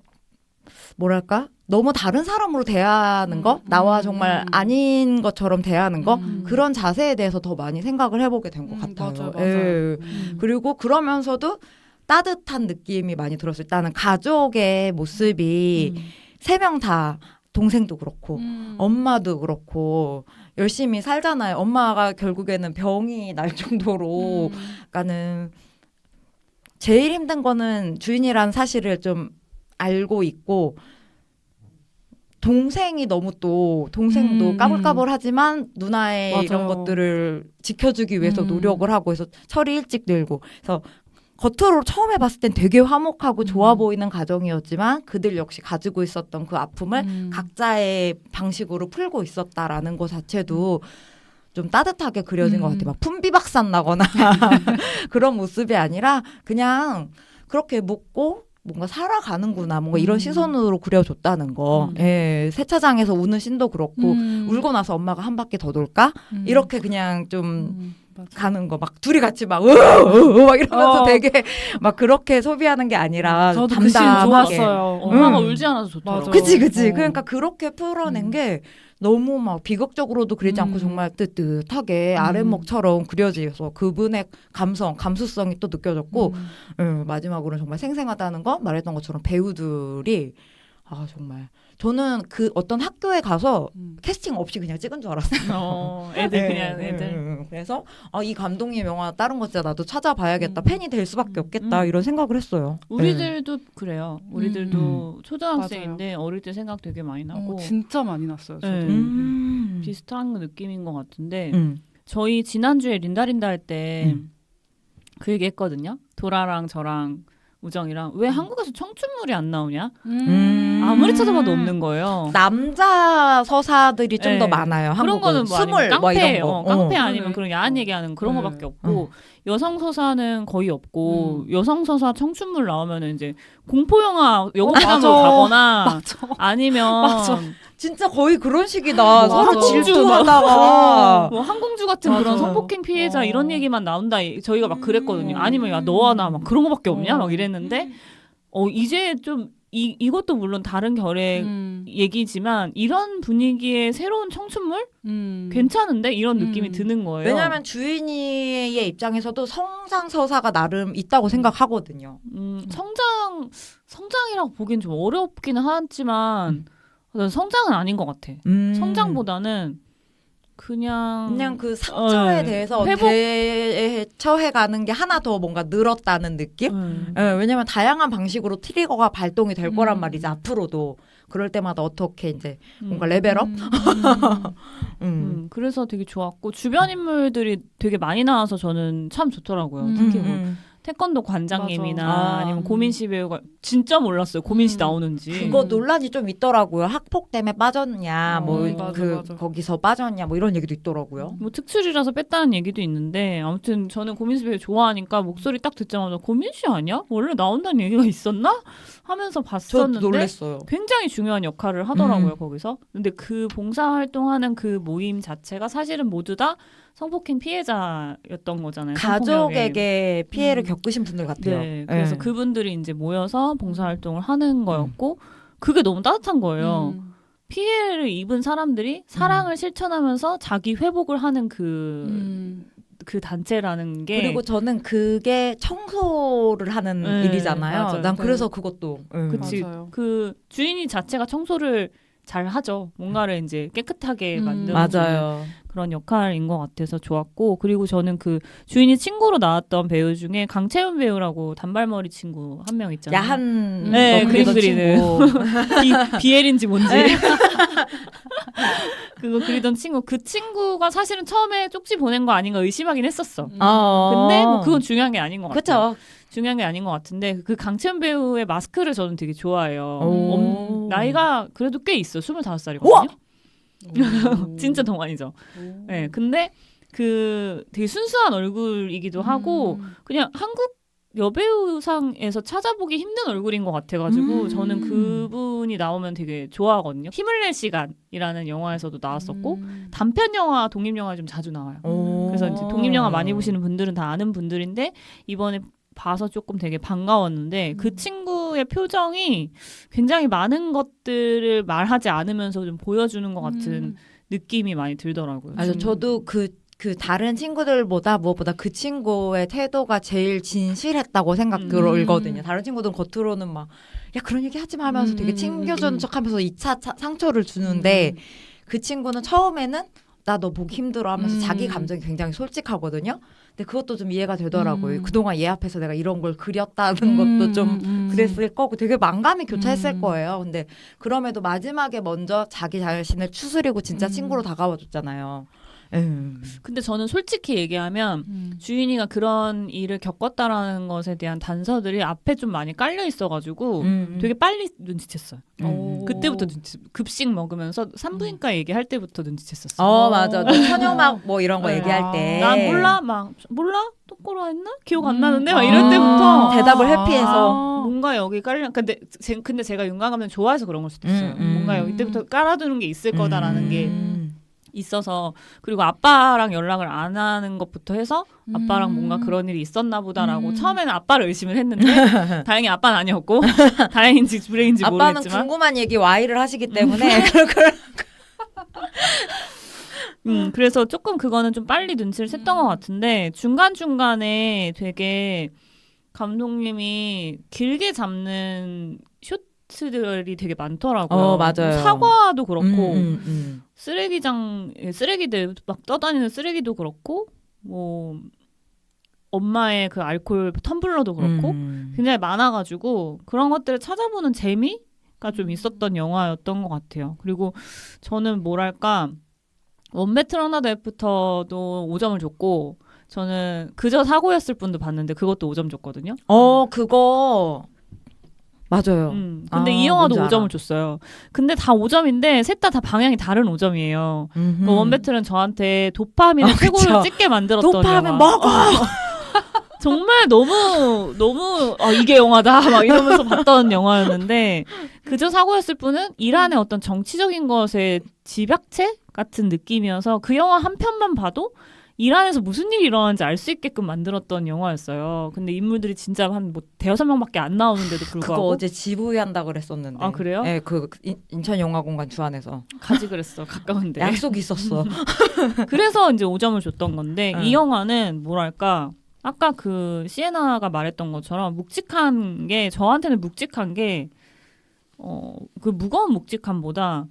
뭐랄까 너무 다른 사람으로 대하는 거 나와 정말 아닌 것처럼 대하는 거 그런 자세에 대해서 더 많이 생각을 해보게 된 것 같아요. 맞아요. 예. 그리고 그러면서도 따뜻한 느낌이 많이 들었어요. 일단은 가족의 모습이 3명 다 동생도 그렇고 엄마도 그렇고 열심히 살잖아요. 엄마가 결국에는 병이 날 정도로 그러니까는 제일 힘든 거는 주인이라는 사실을 좀 알고 있고 동생이 너무 또 동생도 까불까불하지만 누나의 맞아요. 이런 것들을 지켜주기 위해서 노력을 하고 해서 철이 일찍 들고 그래서 겉으로 처음에 봤을 땐 되게 화목하고 좋아 보이는 가정이었지만 그들 역시 가지고 있었던 그 아픔을 각자의 방식으로 풀고 있었다라는 것 자체도 좀 따뜻하게 그려진 것 같아요. 막 품비박산 나거나 그런 모습이 아니라 그냥 그렇게 묻고 뭔가 살아가는구나 뭔가 이런 시선으로 그려줬다는 거. 예, 세차장에서 우는 씬도 그렇고 울고 나서 엄마가 한 바퀴 더 돌까? 이렇게 그냥 좀 가는 거 막 둘이 같이 막 이러면서 되게 막 그렇게 소비하는 게 아니라 저도 그 씬 담담하게. 좋았어요. 엄마가 울지 않아서 좋더라고요. 맞아. 그치. 그러니까 그렇게 풀어낸 게 너무 막 비극적으로도 그리지 않고 정말 뜨뜻하게 아랫목처럼 그려져서 그분의 감수성이 또 느껴졌고 마지막으로는 정말 생생하다는 거 말했던 것처럼 배우들이 정말 저는 그 어떤 학교에 가서 캐스팅 없이 그냥 찍은 줄 알았어요. 애들 그냥 애들. 그래서 이 감독님 영화 다른 거 진짜 나도 찾아봐야겠다. 팬이 될 수밖에 없겠다 이런 생각을 했어요. 우리들도 그래요. 우리들도 초등학생인데 어릴 때 생각 되게 많이 나고 진짜 많이 났어요. 저도. 비슷한 느낌인 것 같은데 저희 지난주에 린다린다 할 때 그 얘기 했거든요. 도라랑 저랑 우정이랑 왜 한국에서 청춘물이 안 나오냐? 아무리 찾아봐도 없는 거예요. 남자 서사들이 좀 더 네. 많아요. 그런 한국은 거는 뭐 스물 아니면 뭐 이런 깡패, 거. 깡패 아니면 그런 야한 얘기하는 그런 거밖에 없고 여성 서사는 거의 없고 여성 서사 청춘물 나오면은 이제 공포 영화 영화관으로 맞아. 가거나 맞아. 아니면 맞아. 진짜 거의 그런 식이다. 서로 항공주 질투하다가 뭐 항공주 같은 맞아. 그런 성폭행 피해자 이런 얘기만 나온다. 저희가 막 그랬거든요. 아니면 야 너와 나 막 그런 거밖에 없냐? 막 이랬는데 이제 좀 이것도 물론 다른 결의 얘기지만 이런 분위기의 새로운 청춘물 괜찮은데 이런 느낌이 드는 거예요. 왜냐하면 주인이의 입장에서도 성장서사가 나름 있다고 생각하거든요. 성장이라고 보기엔 좀 어렵기는 하지만 성장은 아닌 것 같아. 성장보다는 그냥 그 상처에 대해서 대처해가는 게 하나 더 뭔가 늘었다는 느낌? 왜냐면 다양한 방식으로 트리거가 발동이 될 거란 말이지 앞으로도. 그럴 때마다 어떻게 이제 뭔가 레벨업? 그래서 되게 좋았고 주변 인물들이 되게 많이 나와서 저는 참 좋더라고요. 특히 뭐 태권도 관장님이나 아니면 고민 씨 배우가 진짜 몰랐어요. 고민 씨 나오는지. 그거 논란이 좀 있더라고요. 학폭 때문에 빠졌냐, 맞아. 거기서 빠졌냐, 뭐 이런 얘기도 있더라고요. 뭐 특출이라서 뺐다는 얘기도 있는데 아무튼 저는 고민 씨 배우 좋아하니까 목소리 딱 듣자마자 고민 씨 아니야? 원래 나온다는 얘기가 있었나? 하면서 봤었는데 저도 놀랐어요. 굉장히 중요한 역할을 하더라고요 거기서. 근데 그 봉사활동하는 그 모임 자체가 사실은 모두 다 성폭행 피해자였던 거잖아요. 가족에게 피해를 겪으신 분들 같아요. 네, 그래서 그분들이 이제 모여서 봉사활동을 하는 거였고 그게 너무 따뜻한 거예요. 피해를 입은 사람들이 사랑을 실천하면서 자기 회복을 하는 그 단체라는 게 그리고 저는 그게 청소를 하는 일이잖아요. 맞아요. 난 그래서 그것도 그치. 맞아요. 그 주인이 자체가 청소를 잘 하죠. 뭔가를 이제 깨끗하게 만드는 맞아요. 그런 역할인 것 같아서 좋았고 그리고 저는 그 주인이 친구로 나왔던 배우 중에 강채윤 배우라고 단발머리 친구 한 명 있잖아요. 야한 네, 그림 그리던 그리는 친구. 비엘인지 뭔지 그거 그리던 친구 그 친구가 사실은 처음에 쪽지 보낸 거 아닌가 의심하긴 했었어. 근데 뭐 그건 중요한 게 아닌 것 같아요. 그쵸. 중요한 게 아닌 것 같은데 그 강채연 배우의 마스크를 저는 되게 좋아해요. 나이가 그래도 꽤 있어. 25살이거든요. 진짜 동안이죠. 네, 근데 그 되게 순수한 얼굴이기도 하고 그냥 한국 여배우상에서 찾아보기 힘든 얼굴인 것 같아가지고 저는 그분이 나오면 되게 좋아하거든요. 힘을 낼 시간이라는 영화에서도 나왔었고 단편 영화, 독립 영화 좀 자주 나와요. 그래서 이제 독립 영화 많이 보시는 분들은 다 아는 분들인데 이번에 봐서 조금 되게 반가웠는데 그 친구의 표정이 굉장히 많은 것들을 말하지 않으면서 좀 보여주는 것 같은 느낌이 많이 들더라고요. 맞아, 저도 그 다른 친구들보다 무엇보다 그 친구의 태도가 제일 진실했다고 생각 들거든요. 다른 친구들은 겉으로는 막 야 그런 얘기 하지 마 하면서 되게 챙겨주는 척하면서 2차 상처를 주는데 그 친구는 처음에는 나 너 보기 힘들어 하면서 자기 감정이 굉장히 솔직하거든요. 근데 그것도 좀 이해가 되더라고요. 그동안 얘 앞에서 내가 이런 걸 그렸다는 것도 좀 그랬을 거고 되게 만감이 교차했을 거예요. 근데 그럼에도 마지막에 먼저 자기 자신을 추스리고 진짜 친구로 다가와줬잖아요. 근데 저는 솔직히 얘기하면 주인이가 그런 일을 겪었다라는 것에 대한 단서들이 앞에 좀 많이 깔려 있어가지고 되게 빨리 눈치챘어요. 그때부터 급식 먹으면서 산부인과 얘기할 때부터 눈치챘었어요. 맞아. 너 천연막 뭐 이런 거 얘기할 때. 난 몰라? 똑바로 했나? 기억 안 나는데? 막 이럴 때부터 대답을 회피해서. 뭔가 여기 깔려. 근데 제가 윤곽 감독 좋아해서 그런 걸 수도 있어요. 뭔가 여기 때부터 깔아두는 게 있을 거다라는 게 있어서 그리고 아빠랑 연락을 안 하는 것부터 해서 아빠랑 뭔가 그런 일이 있었나 보다라고 처음에는 아빠를 의심을 했는데 다행히 아빠는 아니었고 다행인지 불행인지 아빠는 모르겠지만 궁금한 얘기 Y를 하시기 때문에 그래서 조금 그거는 좀 빨리 눈치를 챘던 것 같은데 중간중간에 되게 감독님이 길게 잡는 ሾ트들이 되게 많더라고요. 맞아요. 사과도 그렇고 쓰레기들 막 떠다니는 쓰레기도 그렇고 뭐 엄마의 그 알코올 텀블러도 그렇고 굉장히 많아가지고 그런 것들을 찾아보는 재미가 좀 있었던 영화였던 것 같아요. 그리고 저는 뭐랄까 원베트런 하나 데프터도 5점을 줬고 저는 그저 사고였을 뿐도 봤는데 그것도 5점 줬거든요. 그거 맞아요. 근데 이 영화도 5점을 줬어요. 근데 다 5점인데 셋 다 방향이 다른 5점이에요. 그 원배틀은 저한테 도파민을 최고로 찍게 만들었던 도파민 영화. 먹어! 정말 너무 이게 영화다 막 이러면서 봤던 영화였는데 그저 사고였을 뿐은 이란의 어떤 정치적인 것의 집약체 같은 느낌이어서 그 영화 한 편만 봐도 일 안에서 무슨 일이 일어나는지 알 수 있게끔 만들었던 영화였어요. 근데 인물들이 진짜 한 뭐 대여섯 명밖에 안 나오는데도 그거 불구하고 어제 지부위 한다 그랬었는데. 아, 그래요? 네, 그 인천영화공간 주안에서 가지 그랬어. 가까운데. 약속이 있었어. 그래서 이제 5점을 줬던 건데 응. 이 영화는 뭐랄까 아까 그 시에나가 말했던 것처럼 묵직한 게 저한테는 묵직한 게 그 무거운 묵직함보다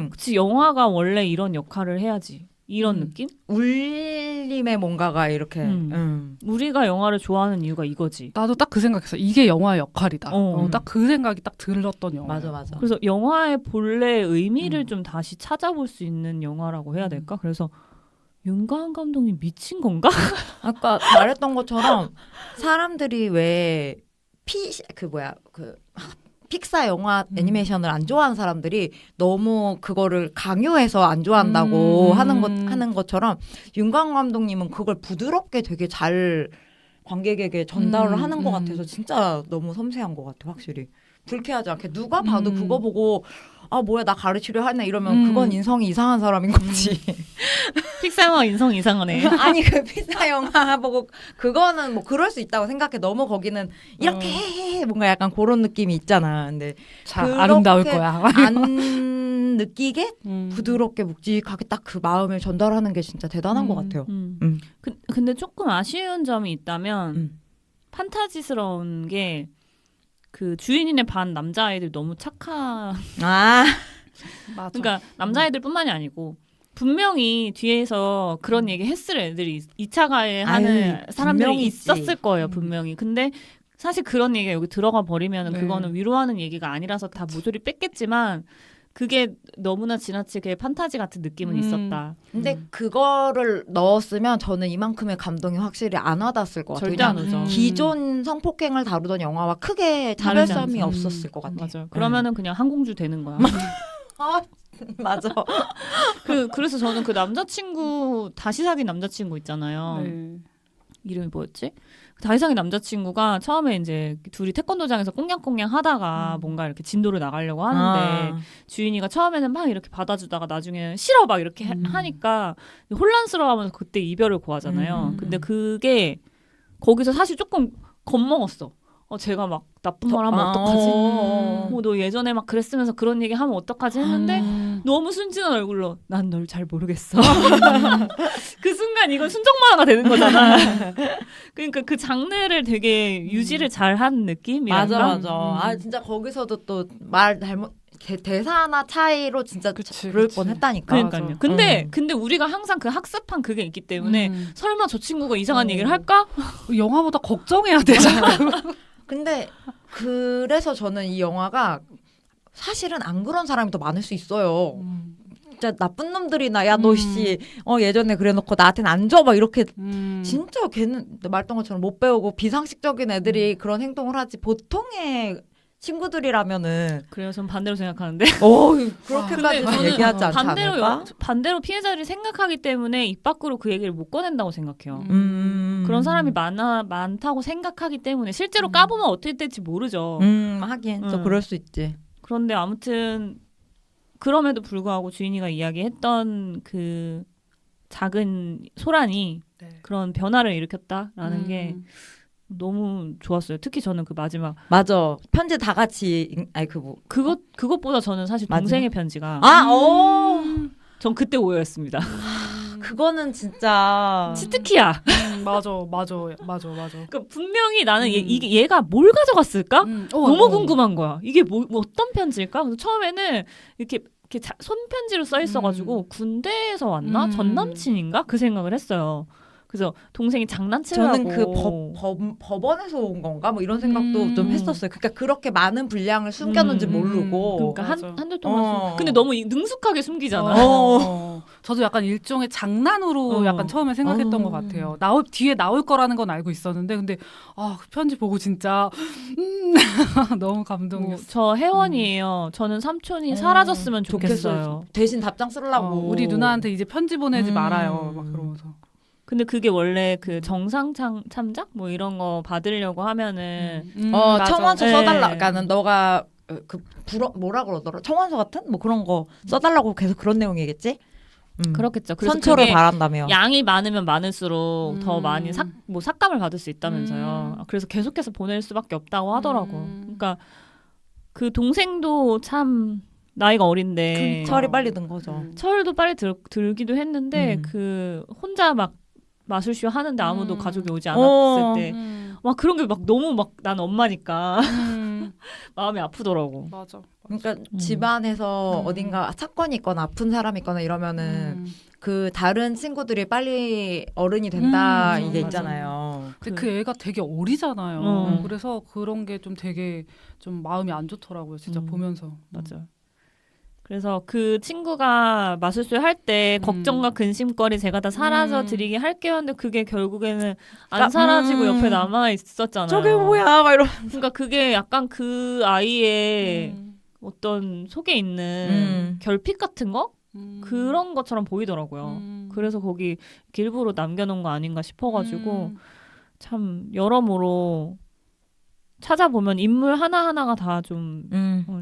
그치 영화가 원래 이런 역할을 해야지 이런 느낌? 울림의 뭔가가 이렇게. 우리가 영화를 좋아하는 이유가 이거지. 나도 딱 그 생각했어. 이게 영화의 역할이다. 어. 딱 그 생각이 딱 들었던 영화. 맞아. 그래서 영화의 본래 의미를 좀 다시 찾아볼 수 있는 영화라고 해야 될까? 그래서 윤가은 감독님 미친 건가? 아까 말했던 것처럼 사람들이 왜 픽사 영화 애니메이션을 안 좋아하는 사람들이 너무 그거를 강요해서 안 좋아한다고 하는 것처럼 윤광 감독님은 그걸 부드럽게 되게 잘 관객에게 전달을 하는 것 같아서 진짜 너무 섬세한 것 같아 확실히. 불쾌하지 않게 누가 봐도 그거 보고 아 뭐야 나 가르치려 하나 이러면 그건 인성이 이상한 사람인 거지. 픽사 영화 인성 이상하네. 아니 그 픽사 영화 보고 그거는 뭐 그럴 수 있다고 생각해. 너무 거기는 이렇게 해 뭔가 약간 그런 느낌이 있잖아. 근데 자, 아름다울 그렇게 거야. 안 느끼게 부드럽게 묵직하게 딱 그 마음을 전달하는 게 진짜 대단한 것 같아요. 근데 조금 아쉬운 점이 있다면 판타지스러운 게 그 주인인의 반 남자아이들 너무 착한. 아 맞아. 그러니까 남자아이들뿐만이 아니고 분명히 뒤에서 그런 얘기 했을 애들이 2차 가해 하는 아유, 사람들이 분명히 있었을 있지. 거예요. 분명히. 근데 사실 그런 얘기가 여기 들어가 버리면 네. 그거는 위로하는 얘기가 아니라서 다 모조리 뺐겠지만 그게 너무나 지나치게 판타지 같은 느낌은 있었다. 근데 그거를 넣었으면 저는 이만큼의 감동이 확실히 안 와닿았을 것 같아요. 절대 안 그냥 오죠. 기존 성폭행을 다루던 영화와 크게 다르지 차별점이 않죠. 없었을 것 같아요. 맞아요. 그러면은 그냥 항공주 되는 거야. 아, 맞아. 그래서 저는 그 남자친구 다시 사귄 남자친구 있잖아요. 네. 이름이 뭐였지? 다시 사귄 남자친구가 처음에 이제 둘이 태권도장에서 꽁냥꽁냥 하다가 뭔가 이렇게 진도를 나가려고 하는데 주인이가 처음에는 막 이렇게 받아주다가 나중에는 싫어 막 이렇게 하니까 혼란스러워하면서 그때 이별을 고하잖아요. 근데 그게 거기서 사실 조금 겁먹었어. 제가 막 나쁜 말 하면 어떡하지? 뭐 너 예전에 막 그랬으면서 그런 얘기 하면 어떡하지 했는데 너무 순진한 얼굴로 난 널 잘 모르겠어. 그 순간 이건 순정 만화가 되는 거잖아. 그러니까 그 장르를 되게 유지를 잘한 느낌이랄까? 맞아. 아 진짜 거기서도 또 말 잘못 대사나 차이로 진짜 그럴 뻔했다니까. 그러니까요. 근데 우리가 항상 그 학습한 그게 있기 때문에 설마 저 친구가 이상한 얘기를 할까? 영화보다 걱정해야 되잖아. 근데 그래서 저는 이 영화가 사실은 안 그런 사람이 더 많을 수 있어요. 진짜 나쁜 놈들이나 야 너 씨 예전에 그래놓고 나한테는 안 줘 막 이렇게 진짜 걔는 말했던 것처럼 못 배우고 비상식적인 애들이 그런 행동을 하지 보통의 친구들이라면은 그래요. 전 반대로 생각하는데. 그렇게까지 저는 얘기하지 않지 않을까? 반대로 피해자를 생각하기 때문에 입 밖으로 그 얘기를 못 꺼낸다고 생각해요. 그런 사람이 많다고 생각하기 때문에 실제로 까보면 어떻게 될지 모르죠. 하긴 또 그럴 수 있지. 그런데 아무튼 그럼에도 불구하고 주인이가 이야기했던 그 작은 소란이 그런 변화를 일으켰다라는 게 너무 좋았어요. 특히 저는 그 마지막 맞아. 편지 다 같이 그것보다 저는 사실 동생의 편지가 전 그때 오해했습니다. 그거는 진짜 치트키야. 맞아. 그러니까 분명히 나는 이게 얘가 뭘 가져갔을까? 너무 궁금한 거야. 이게 뭐 어떤 편지일까? 그래서 처음에는 이렇게 손편지로 써 있어가지고 군대에서 왔나? 전 남친인가? 그 생각을 했어요. 그래서 동생이 장난치려고 저는 그 법원에서 온 건가 뭐 이런 생각도 좀 했었어요. 그러니까 그렇게 많은 분량을 숨겨놓은지 모르고. 그러니까 한두 통만 근데 너무 능숙하게 숨기잖아. 저도 약간 일종의 장난으로 약간 처음에 생각했던 것 같아요. 뒤에 나올 거라는 건 알고 있었는데 근데 그 편지 보고 진짜 너무 감동이었어요. 저 회원이에요. 저는 삼촌이 사라졌으면 좋겠어요. 대신 답장 쓰려고. 우리 누나한테 이제 편지 보내지 말아요. 막 그러면서. 근데 그게 원래 그 정상 참작 뭐 이런 거 받으려고 하면은 청원서 네. 써달라. 그러니까는 너가 뭐라 그러더라. 청원서 같은 뭐 그런 거 써달라고 계속 그런 내용이겠지. 그렇겠죠. 그래서 선처를 그게 바란다며. 양이 많으면 많을수록 더 많이 삭감을 받을 수 있다면서요. 그래서 계속해서 보낼 수밖에 없다고 하더라고. 그러니까 그 동생도 참 나이가 어린데 철이 빨리 든 거죠. 철도 빨리 들기도 했는데 그 혼자 막 마술쇼 하는데 아무도 가족이 오지 않았을 때 막 그런 게 막 너무 막 난 엄마니까 마음이 아프더라고. 맞아. 그러니까 집안에서 어딘가 사건이 있거나 아픈 사람이 있거나 이러면은 그 다른 친구들이 빨리 어른이 된다 이게 맞아. 있잖아요. 근데 그 애가 되게 어리잖아요. 그래서 그런 게 좀 되게 좀 마음이 안 좋더라고요. 진짜 보면서. 맞아요. 그래서 그 친구가 마술쇼 할 때 걱정과 근심거리 제가 다 사라져 드리게 할게요 했는데 그게 결국에는 안 사라지고 옆에 남아 있었잖아요. 저게 뭐야 막 이러. 그러니까 그게 약간 그 아이의 어떤 속에 있는 결핍 같은 거? 그런 것처럼 보이더라고요. 그래서 거기 일부러 남겨놓은 거 아닌가 싶어가지고 참 여러모로 찾아보면 인물 하나하나가 다 좀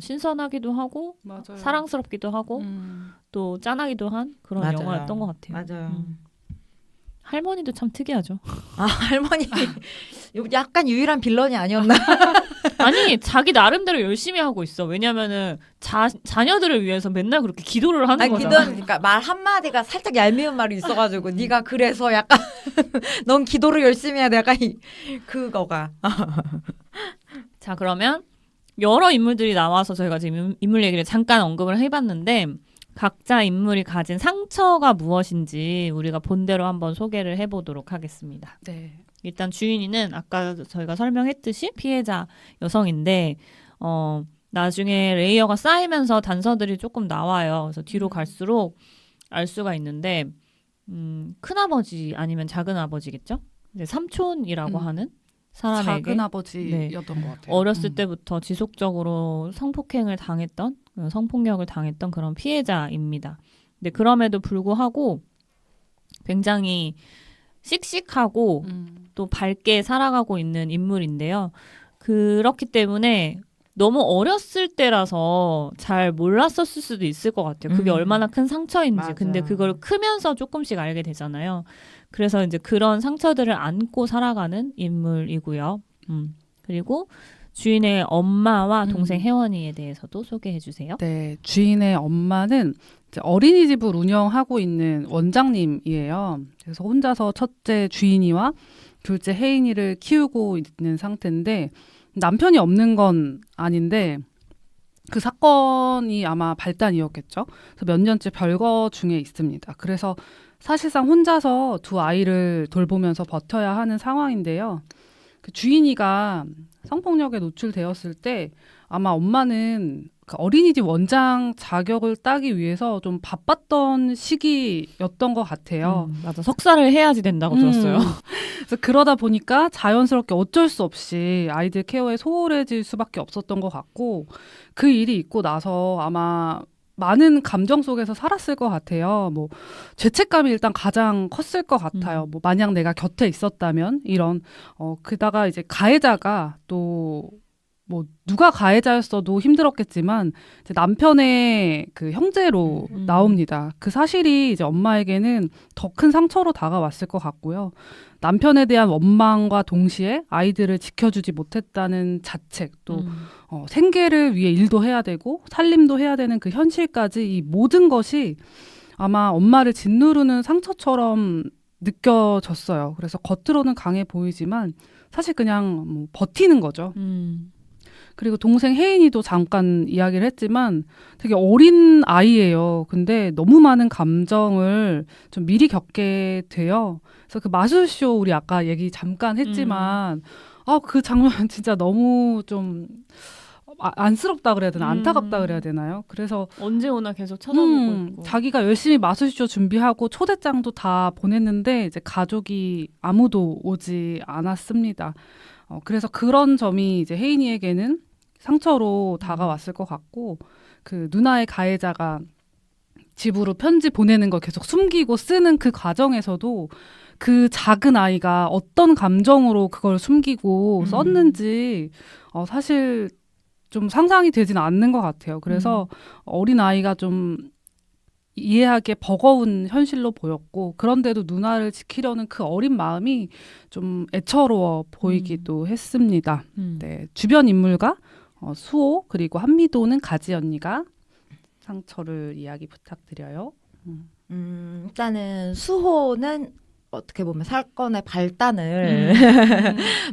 신선하기도 하고 맞아요. 사랑스럽기도 하고 또 짠하기도 한 그런 맞아요. 영화였던 것 같아요. 맞아요. 할머니도 참 특이하죠. 아 할머니 약간 유일한 빌런이 아니었나? 아니 자기 나름대로 열심히 하고 있어. 왜냐면은 자녀들을 위해서 맨날 그렇게 기도를 하는 아니 거잖아. 그러니까 말 한마디가 살짝 얄미운 말이 있어가지고 네가 그래서 약간 넌 기도를 열심히 해야 돼 약간 그거가. 자 그러면 여러 인물들이 나와서 저희가 지금 인물 얘기를 잠깐 언급을 해봤는데 각자 인물이 가진 상처가 무엇인지 우리가 본대로 한번 소개를 해보도록 하겠습니다. 네. 일단 주인이는 아까 저희가 설명했듯이 피해자 여성인데 나중에 레이어가 쌓이면서 단서들이 조금 나와요. 그래서 뒤로 갈수록 알 수가 있는데 큰아버지 아니면 작은아버지겠죠? 이제 삼촌이라고 하는 사람에게 작은 아버지였던 것 같아요. 어렸을 때부터 지속적으로 성폭행을 당했던 성폭력을 당했던 그런 피해자입니다. 근데 그럼에도 불구하고 굉장히 씩씩하고 또 밝게 살아가고 있는 인물인데요. 그렇기 때문에 너무 어렸을 때라서 잘 몰랐었을 수도 있을 것 같아요. 그게 얼마나 큰 상처인지. 맞아. 근데 그걸 크면서 조금씩 알게 되잖아요. 그래서 이제 그런 상처들을 안고 살아가는 인물이고요. 그리고 주인의 엄마와 동생 혜원이에 대해서도 소개해 주세요. 네, 주인의 엄마는 이제 어린이집을 운영하고 있는 원장님이에요. 그래서 혼자서 첫째 주인이와 둘째 혜인이를 키우고 있는 상태인데 남편이 없는 건 아닌데 그 사건이 아마 발단이었겠죠. 그래서 몇 년째 별거 중에 있습니다. 그래서 사실상 혼자서 두 아이를 돌보면서 버텨야 하는 상황인데요. 그 주인이가 성폭력에 노출되었을 때 아마 엄마는 그 어린이집 원장 자격을 따기 위해서 좀 바빴던 시기였던 것 같아요. 맞아. 석사를 해야지 된다고 들었어요. 그래서 그러다 보니까 자연스럽게 어쩔 수 없이 아이들 케어에 소홀해질 수밖에 없었던 것 같고 그 일이 있고 나서 아마 많은 감정 속에서 살았을 것 같아요. 뭐 죄책감이 일단 가장 컸을 것 같아요. 뭐 만약 내가 곁에 있었다면 이런 그다가 이제 가해자가 또 뭐 누가 가해자였어도 힘들었겠지만 이제 남편의 그 형제로 나옵니다. 그 사실이 이제 엄마에게는 더 큰 상처로 다가왔을 것 같고요. 남편에 대한 원망과 동시에 아이들을 지켜주지 못했다는 자책, 또 생계를 위해 일도 해야 되고 살림도 해야 되는 그 현실까지 이 모든 것이 아마 엄마를 짓누르는 상처처럼 느껴졌어요. 그래서 겉으로는 강해 보이지만 사실 그냥 뭐 버티는 거죠. 그리고 동생 혜인이도 잠깐 이야기를 했지만 되게 어린 아이예요. 근데 너무 많은 감정을 좀 미리 겪게 돼요. 그래서 그 마술쇼 우리 아까 얘기 잠깐 했지만 그 장면 진짜 너무 좀 안쓰럽다 그래야 되나 안타깝다 그래야 되나요? 그래서 언제 오나 계속 쳐다보고 있고 자기가 열심히 마술쇼 준비하고 초대장도 다 보냈는데 이제 가족이 아무도 오지 않았습니다. 그래서 그런 점이 이제 혜인이에게는 상처로 다가왔을 것 같고 그 누나의 가해자가 집으로 편지 보내는 걸 계속 숨기고 쓰는 그 과정에서도 그 작은 아이가 어떤 감정으로 그걸 숨기고 썼는지 사실 좀 상상이 되지는 않는 것 같아요. 그래서 어린 아이가 좀 이해하기에 버거운 현실로 보였고 그런데도 누나를 지키려는 그 어린 마음이 좀 애처로워 보이기도 했습니다. 네, 주변 인물과 수호 그리고 한미도는 가지 언니가 상처를 이야기 부탁드려요. 일단은 수호는 어떻게 보면 사건의 발단을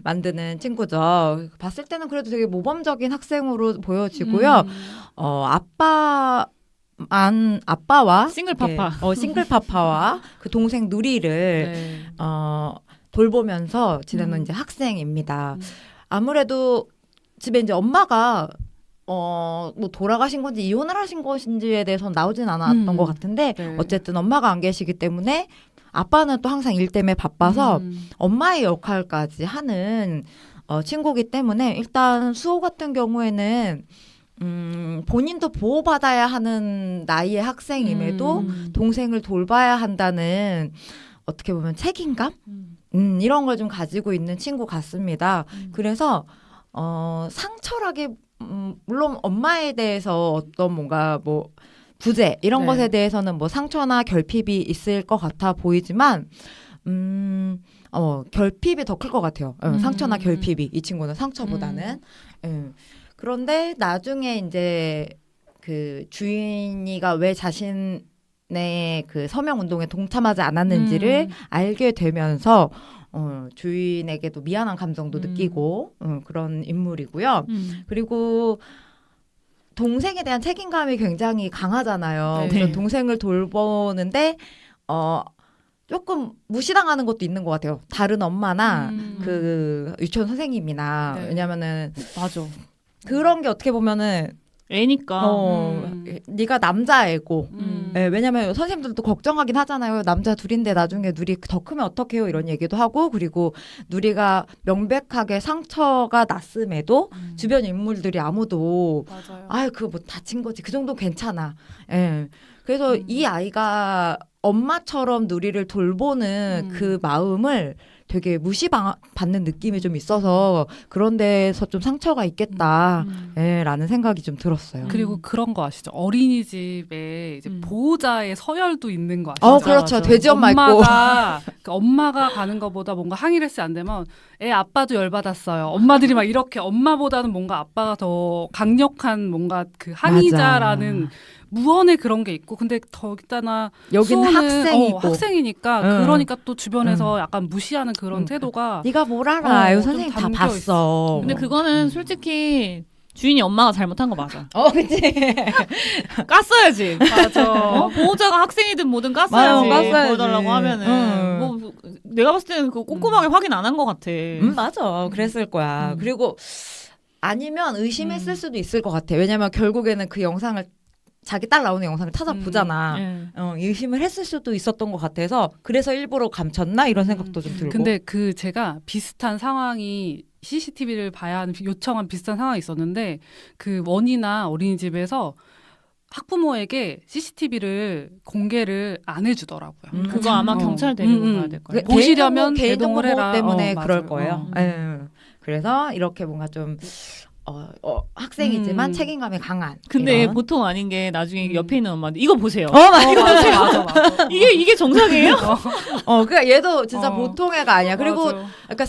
만드는 친구죠. 봤을 때는 그래도 되게 모범적인 학생으로 보여지고요. 아빠와 싱글파파. 싱글파파와 그 동생 누리를 네. 돌보면서 지내는 이제 학생입니다. 음. 아무래도 집에 이제 엄마가 뭐 돌아가신 건지 이혼을 하신 것인지에 대해서는 나오진 않았던 것 같은데 네. 어쨌든 엄마가 안 계시기 때문에 아빠는 또 항상 일 때문에 바빠서 엄마의 역할까지 하는 친구기 때문에 일단 수호 같은 경우에는 본인도 보호받아야 하는 나이의 학생임에도 동생을 돌봐야 한다는 어떻게 보면 책임감? 이런 걸 좀 가지고 있는 친구 같습니다. 그래서 상철하게 물론 엄마에 대해서 어떤 뭔가 뭐 부재 이런 네. 것에 대해서는 뭐 상처나 결핍이 있을 것 같아 보이지만 결핍이 더 클 것 같아요. 상처나 결핍이 이 친구는 상처보다는. 그런데 나중에 이제 그 주인이가 왜 자신의 그 서명 운동에 동참하지 않았는지를 알게 되면서 주인에게도 미안한 감정도 느끼고 그런 인물이고요. 그리고 동생에 대한 책임감이 굉장히 강하잖아요. 네. 그래서 동생을 돌보는데 조금 무시당하는 것도 있는 것 같아요. 다른 엄마나 그 유치원 선생님이나 네. 왜냐면은 맞아. 그런 게 어떻게 보면은 애니까. 네가 남자애고 음. 네, 왜냐면 선생님들도 걱정하긴 하잖아요. 남자 둘인데 나중에 누리 더 크면 어떡해요 이런 얘기도 하고 그리고 누리가 명백하게 상처가 났음에도 주변 인물들이 아무도 맞아요. 아유 그거 뭐 다친 거지 그 정도 괜찮아. 예. 그래서 이 아이가 엄마처럼 누리를 돌보는 그 마음을 되게 무시받는 느낌이 좀 있어서 그런 데서 좀 상처가 있겠다. 예, 라는 생각이 좀 들었어요. 그리고 그런 거 아시죠? 어린이집에 이제 보호자의 서열도 있는 거 아시죠? 그렇죠. 맞아. 돼지 엄마 있고. 엄마가 가는 것보다 뭔가 항의를 안 되면 애 아빠도 열받았어요. 엄마들이 막 이렇게 엄마보다는 뭔가 아빠가 더 강력한 뭔가 그 항의자라는 맞아. 무언의 그런 게 있고 근데 더욱다나 여기는 수호는, 학생이고 학생이니까 그러니까 또 주변에서 약간 무시하는 그런 태도가 네가 뭘 알아. 이거 좀 선생님 다 담겨 봤어. 있어. 근데 그거는 솔직히 주인이 엄마가 잘못한 거 맞아. 그치. 깠어야지. 맞아. 보호자가 학생이든 뭐든 깠어야지. 깠어야지. 보여달라고 하면은 뭐 내가 봤을 때는 그 꼼꼼하게 확인 안 한 것 같아. 맞아. 그랬을 거야. 그리고 아니면 의심했을 수도 있을 것 같아. 왜냐면 결국에는 그 영상을 자기 딸 나오는 영상을 찾아보잖아. 의심을 했을 수도 있었던 것 같아서 그래서 일부러 감췄나 이런 생각도 좀 들고. 근데 그 제가 비슷한 상황이 CCTV를 봐야 하는 요청한 비슷한 상황이 있었는데 그 원이나 어린이집에서 학부모에게 CCTV를 공개를 안 해주더라고요. 그거 아마 경찰 데리고 가야 될 거예요. 보시려면 개인정보 대동을 해라. 때문에 맞아요. 그럴 거예요. 그래서 이렇게 뭔가 좀 학생이지만 책임감이 강한. 근데 이런. 보통 아닌 게 나중에 옆에 있는 엄마한테 이거 보세요. 맞아. 이게 정상이에요? 그러니까 얘도 진짜 보통 애가 아니야. 그리고 맞아. 그러니까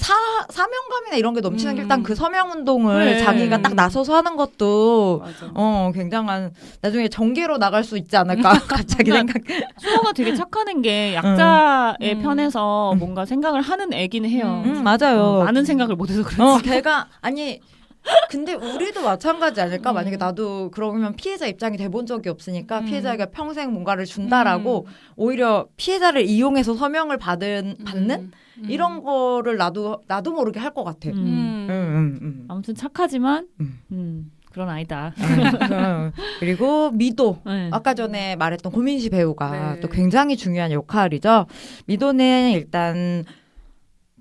사명감이나 이런 게 넘치는 일단 그 서명 운동을 그래. 자기가 딱 나서서 하는 것도 맞아. 굉장한 나중에 정계로 나갈 수 있지 않을까 갑자기 생각. 수호가 되게 착한 게 약자의 편에서 뭔가 생각을 하는 애기는 해요. 맞아요. 많은 생각을 못해서 그렇지. 걔가 아니. 근데 우리도 마찬가지 아닐까? 만약에 나도 그러면 피해자 입장이 돼본 적이 없으니까 피해자가 평생 뭔가를 준다라고 오히려 피해자를 이용해서 서명을 받는 이런 거를 나도 모르게 할 것 같아. 아무튼 착하지만 그런 아이다. 그리고 미도. 네. 아까 전에 말했던 고민시 배우가 네. 또 굉장히 중요한 역할이죠. 미도는 일단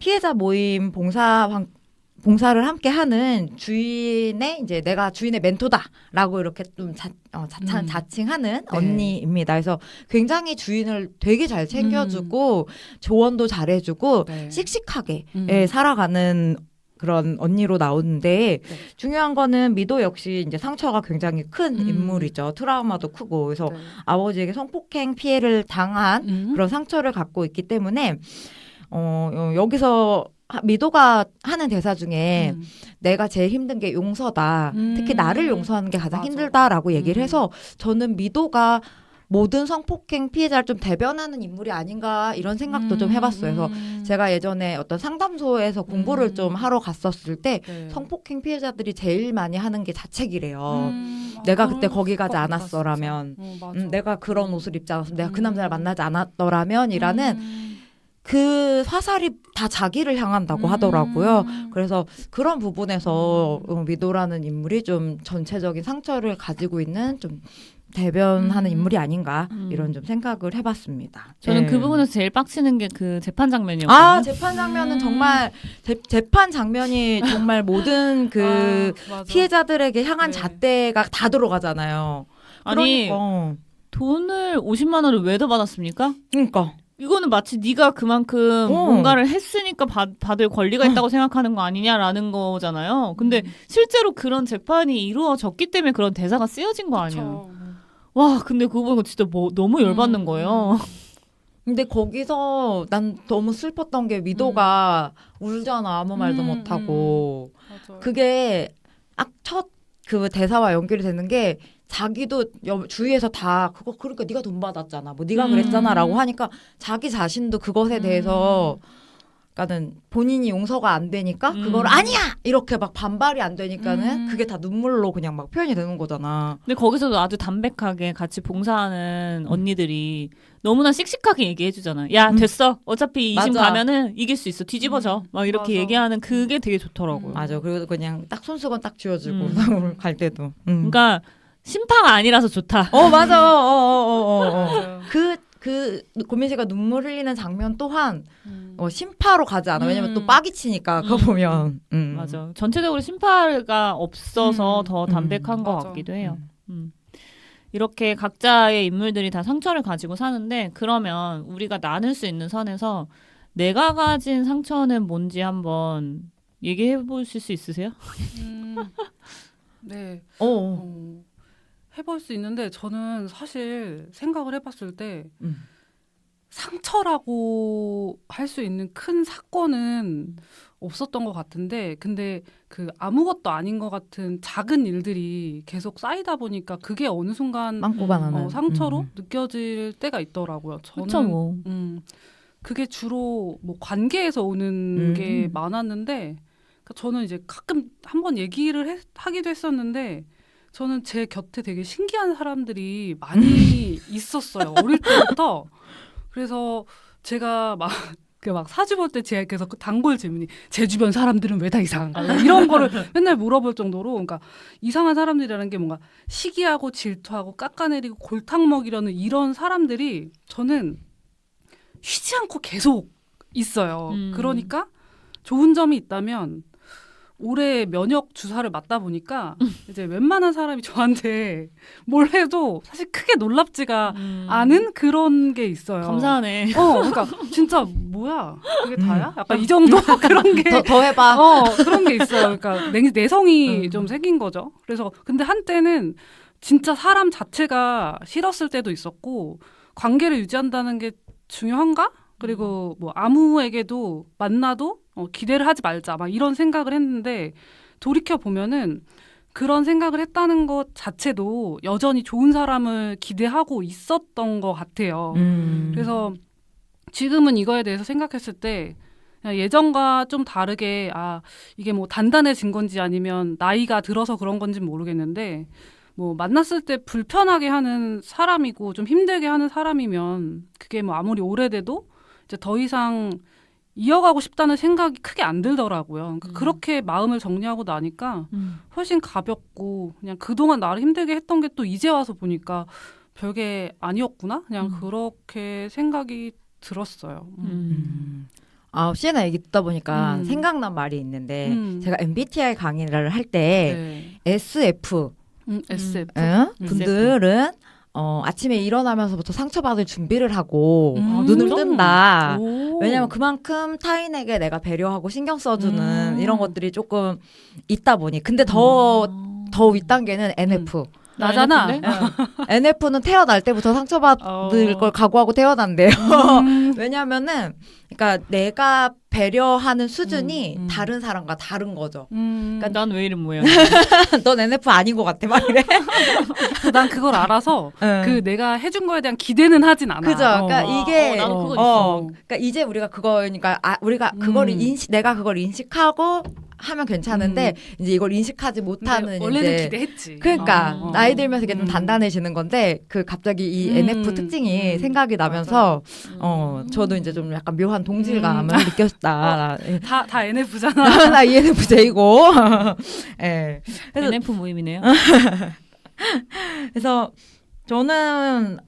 피해자 모임 봉사를 함께 하는 주인의 이제 내가 주인의 멘토다라고 이렇게 좀 자칭하는 언니입니다. 그래서 굉장히 주인을 되게 잘 챙겨주고 조언도 잘해주고 네. 씩씩하게 살아가는 그런 언니로 나오는데 중요한 거는 미도 역시 이제 상처가 굉장히 큰 인물이죠. 트라우마도 크고 그래서 아버지에게 성폭행 피해를 당한 그런 상처를 갖고 있기 때문에 여기서 미도가 하는 대사 중에 내가 제일 힘든 게 용서다. 특히 나를 용서하는 게 가장 힘들다라고 얘기를 해서 저는 미도가 모든 성폭행 피해자를 좀 대변하는 인물이 아닌가 이런 생각도 좀 해봤어요. 그래서 제가 예전에 어떤 상담소에서 공부를 좀 하러 갔었을 때 성폭행 피해자들이 제일 많이 하는 게 자책이래요. 내가 그때 거기 가지 않았어라면 내가 그런 옷을 입지 않았으면 내가 그 남자를 만나지 않았더라면 이라는 그 화살이 다 자기를 향한다고 하더라고요. 그래서 그런 부분에서 미도라는 인물이 좀 전체적인 상처를 가지고 있는 좀 대변하는 인물이 아닌가 이런 좀 생각을 해봤습니다. 저는 네. 그 부분에서 제일 빡치는 게 그 재판 장면이었거든요. 재판 장면은 정말 재판 장면이 정말 모든 그 피해자들에게 향한 잣대가 다 들어가잖아요. 아니 그러니까. 돈을 50만 원을 왜 더 받았습니까? 그러니까. 이거는 마치 네가 그만큼 뭔가를 했으니까 받을 권리가 있다고 생각하는 거 아니냐라는 거잖아요. 근데 실제로 그런 재판이 이루어졌기 때문에 그런 대사가 쓰여진 거 아니에요. 와, 근데 그거 보고 진짜 너무 열받는 거예요. 근데 거기서 난 너무 슬펐던 게 미도가 울잖아. 아무 말도 못하고. 그게 첫 그 대사와 연결이 되는 게 자기도 주위에서 다 그러니까 네가 돈 받았잖아. 뭐 네가 그랬잖아라고 하니까 자기 자신도 그것에 대해서 그러니까는 본인이 용서가 안 되니까 그걸 아니야 이렇게 막 반발이 안 되니까는 그게 다 눈물로 그냥 막 표현이 되는 거잖아. 근데 거기서도 아주 담백하게 같이 봉사하는 언니들이 너무나 씩씩하게 얘기해주잖아. 야 됐어. 어차피 2심 맞아. 가면은 이길 수 있어. 뒤집어져. 막 이렇게 맞아. 얘기하는 그게 되게 좋더라고요. 맞아. 그리고 그냥 딱 손수건 딱 쥐어주고 갈 때도. 그러니까 심파가 아니라서 좋다. 맞아. 맞아요. 그 고민 씨가 눈물 흘리는 장면 또한 심파로 가지 않아. 왜냐면 또 빡이 치니까 그거 보면. 맞아. 전체적으로 심파가 없어서 더 담백한 것 맞아. 같기도 해요. 이렇게 각자의 인물들이 다 상처를 가지고 사는데 그러면 우리가 나눌 수 있는 선에서 내가 가진 상처는 뭔지 한번 얘기해 보실 수 있으세요? 네. 어. 해볼 수 있는데 저는 사실 생각을 해봤을 때 상처라고 할 수 있는 큰 사건은 없었던 것 같은데 근데 그 아무것도 아닌 것 같은 작은 일들이 계속 쌓이다 보니까 그게 어느 순간 빵꾸가 나는 상처로 느껴질 때가 있더라고요. 저는 그렇죠, 뭐. 그게 주로 뭐 관계에서 오는 게 많았는데 그러니까 저는 이제 가끔 한번 얘기를 하기도 했었는데 저는 제 곁에 되게 신기한 사람들이 많이 있었어요. 어릴 때부터. 그래서 제가 막 사주 볼 때 제가 계속 그 단골 질문이 제 주변 사람들은 왜 다 이상한가 이런 거를 맨날 물어볼 정도로 그러니까 이상한 사람들이라는 게 뭔가 시기하고 질투하고 깎아내리고 골탕 먹이려는 이런 사람들이 저는 쉬지 않고 계속 있어요. 그러니까 좋은 점이 있다면 올해 면역 주사를 맞다 보니까 이제 웬만한 사람이 저한테 뭘 해도 사실 크게 놀랍지가 않은 그런 게 있어요. 감사하네. 그러니까 진짜 뭐야 그게 다야? 약간 이 정도 그런 게 더 해봐. 그런 게 있어요. 그러니까 내성이 좀 생긴 거죠. 그래서 근데 한때는 진짜 사람 자체가 싫었을 때도 있었고 관계를 유지한다는 게 중요한가? 그리고 뭐 아무에게도 만나도 기대를 하지 말자 막 이런 생각을 했는데 돌이켜 보면은 그런 생각을 했다는 것 자체도 여전히 좋은 사람을 기대하고 있었던 것 같아요. 그래서 지금은 이거에 대해서 생각했을 때 그냥 예전과 좀 다르게 이게 뭐 단단해진 건지 아니면 나이가 들어서 그런 건지 모르겠는데 뭐 만났을 때 불편하게 하는 사람이고 좀 힘들게 하는 사람이면 그게 뭐 아무리 오래돼도 이제 더 이상 이어가고 싶다는 생각이 크게 안 들더라고요. 그러니까 그렇게 마음을 정리하고 나니까 훨씬 가볍고 그냥 그동안 나를 힘들게 했던 게 또 이제 와서 보니까 별게 아니었구나. 그냥 그렇게 생각이 들었어요. 시에나 얘기 듣다 보니까 생각난 말이 있는데 제가 MBTI 강의를 할 때 SF SF 분들은 아침에 일어나면서부터 상처받을 준비를 하고 눈을 진짜? 뜬다. 오. 왜냐면 그만큼 타인에게 내가 배려하고 신경 써주는 이런 것들이 조금 있다 보니. 근데 더 윗단계는 NF. 나잖아. NF는 태어날 때부터 상처받을 걸 각오하고 태어난대요. 왜냐면은, 그러니까 내가 배려하는 수준이 다른 사람과 다른 거죠. 그러니까 난 왜 이런 모양? 넌 NF 아닌 것 같아, 막 이래. 난 그걸 알아서 그 내가 해준 거에 대한 기대는 하진 않아. 그죠. 그러니까 이게 나도 그거 있어. 그러니까 이제 우리가 그거니까 우리가 그거를 내가 그걸 인식하고 하면 괜찮은데 이제 이걸 인식하지 못하는 원래는 이제 기대했지. 그러니까 나이 들면서 이게 좀 단단해지는 건데 그 갑자기 이 NF 특징이 생각이 나면서 저도 이제 좀 약간 묘한 동질감을 느꼈다. 다 NF잖아. 나 ENFJ고. 예. 그래서 NF 모임이네요. 그래서 저는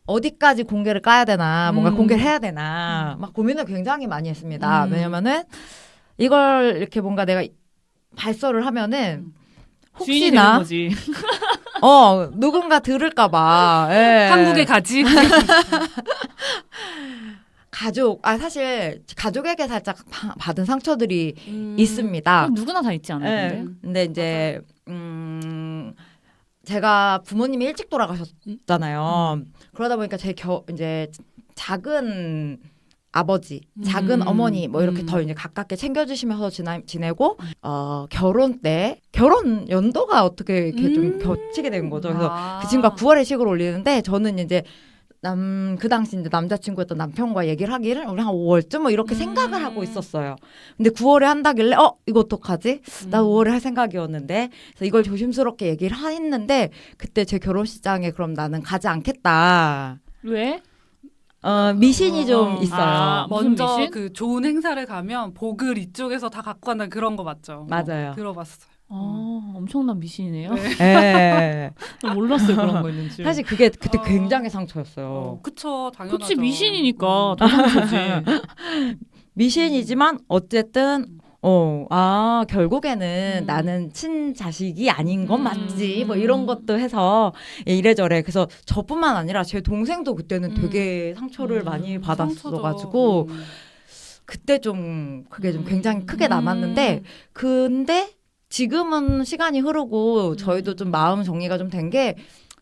어디까지 공개를 까야 되나, 뭔가 공개를 해야 되나, 막 고민을 굉장히 많이 했습니다. 왜냐면은 이걸 이렇게 뭔가 내가 발설을 하면은 주인이 되는 혹시나 거지. 누군가 들을까봐. 예. 한국에 가지. 사실 가족에게 살짝 받은 상처들이 있습니다. 그럼 누구나 다 있지 않아요? 네. 근데 이제 제가 부모님이 일찍 돌아가셨잖아요. 그러다 보니까 이제 작은 아버지, 작은 어머니 뭐 이렇게 더 이제 가깝게 챙겨주시면서 지내고 결혼 연도가 어떻게 이렇게 좀 겹치게 된 거죠. 그래서 그 친구가 9월에 식을 올리는데 저는 이제 그 당시 이제 남자친구였던 남편과 얘기를 하기를 우리 한 5월쯤 뭐 이렇게 생각을 하고 있었어요. 근데 9월에 한다길래 이거 어떡하지? 나 5월에 할 생각이었는데 그래서 이걸 조심스럽게 얘기를 했는데 그때 제 결혼식장에 그럼 나는 가지 않겠다. 왜? 미신이 좀 있어요. 무슨 먼저 미신? 그 좋은 행사를 가면 복을 이쪽에서 다 갖고 간다는 그런 거 맞죠? 맞아요. 들어봤어요. 엄청난 미신이네요. 네. 몰랐어요 그런 거 있는지. 사실 그게 그때 굉장히 상처였어요. 그쵸, 당연하죠. 그치 미신이니까 더 상처지. 미신이지만 어쨌든 결국에는 나는 친자식이 아닌 건 맞지. 뭐 이런 것도 해서 이래저래. 그래서 저뿐만 아니라 제 동생도 그때는 되게 상처를 많이 받았어가지고 그때 좀 그게 좀 굉장히 크게 남았는데 근데 지금은 시간이 흐르고 저희도 좀 마음 정리가 좀 된 게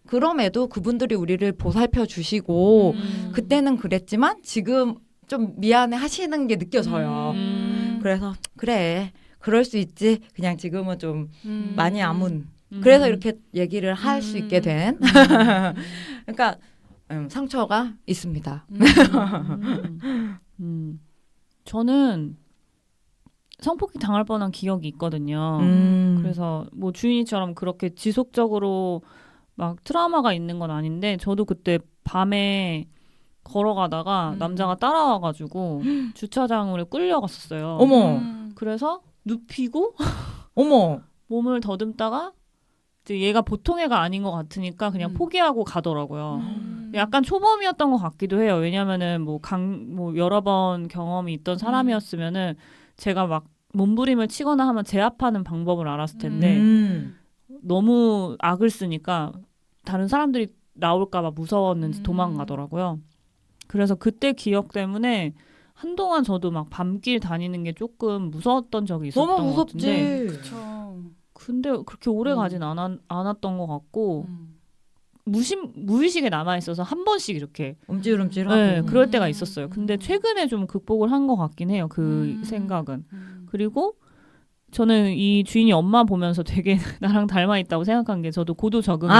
그럼에도 그분들이 우리를 보살펴 주시고 그때는 그랬지만 지금 좀 미안해 하시는 게 느껴져요. 그래서 그래 그럴 수 있지. 그냥 지금은 좀 많이 아문. 그래서 이렇게 얘기를 할 수 있게 된. 그러니까 상처가 있습니다. 저는 성폭행 당할 뻔한 기억이 있거든요. 그래서 뭐 주인이처럼 그렇게 지속적으로 막 트라우마가 있는 건 아닌데 저도 그때 밤에 걸어가다가 남자가 따라와가지고 주차장으로 끌려갔었어요. 어머. 그래서 눕히고 어머. 몸을 더듬다가 이제 얘가 보통 애가 아닌 것 같으니까 그냥 포기하고 가더라고요. 약간 초범이었던 것 같기도 해요. 왜냐면은 뭐 여러 번 경험이 있던 사람이었으면은 제가 막 몸부림을 치거나 하면 제압하는 방법을 알았을 텐데 너무 악을 쓰니까 다른 사람들이 나올까봐 무서웠는지 도망가더라고요. 그래서 그때 기억 때문에 한동안 저도 막 밤길 다니는 게 조금 무서웠던 적이 있었던 너무 것 같은데 무섭지. 그쵸. 근데 그렇게 오래 가진 않았던 것 같고 무의식에 남아있어서 한 번씩 이렇게 움찔움찔하고 네, 그럴 때가 있었어요. 근데 최근에 좀 극복을 한 것 같긴 해요. 그 생각은. 그리고 저는 이 주인이 엄마 보면서 되게 나랑 닮아 있다고 생각한 게 저도 고도 적응형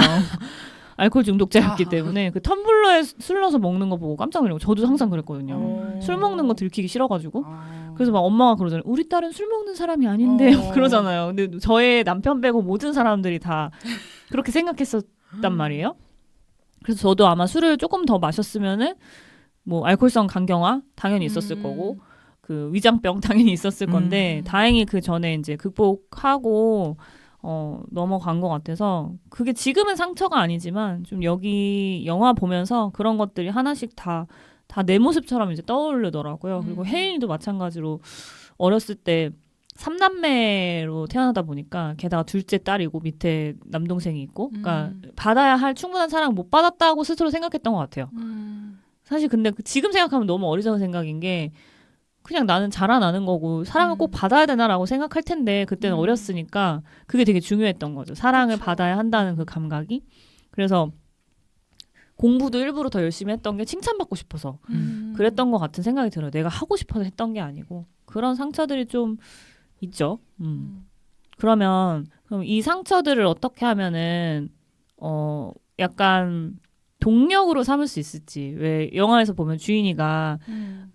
알코올 중독자였기 때문에 그 텀블러에 술 넣어서 먹는 거 보고 깜짝 놀라고 저도 항상 그랬거든요. 술 먹는 거 들키기 싫어가지고 그래서 막 엄마가 그러잖아요. 우리 딸은 술 먹는 사람이 아닌데 그러잖아요. 근데 저의 남편 빼고 모든 사람들이 다 그렇게 생각했었단 말이에요. 그래서 저도 아마 술을 조금 더 마셨으면은 뭐 알코올성 간경화 당연히 있었을 거고 그 위장병 당연히 있었을 건데 다행히 그 전에 이제 극복하고 넘어간 것 같아서 그게 지금은 상처가 아니지만 좀 여기 영화 보면서 그런 것들이 하나씩 다 내 모습처럼 이제 떠오르더라고요. 그리고 혜인이도 마찬가지로 어렸을 때 삼남매로 태어나다 보니까 게다가 둘째 딸이고 밑에 남동생이 있고 그러니까 받아야 할 충분한 사랑을 못 받았다고 스스로 생각했던 것 같아요. 사실 근데 지금 생각하면 너무 어리석은 생각인 게 그냥 나는 자라나는 거고 사랑을 꼭 받아야 되나라고 생각할 텐데 그때는 어렸으니까 그게 되게 중요했던 거죠. 사랑을 그쵸. 받아야 한다는 그 감각이. 그래서 공부도 일부러 더 열심히 했던 게 칭찬받고 싶어서 그랬던 것 같은 생각이 들어요. 내가 하고 싶어서 했던 게 아니고 그런 상처들이 좀 있죠. 그럼 이 상처들을 어떻게 하면은 약간 동력으로 삼을 수 있을지. 왜 영화에서 보면 주인이가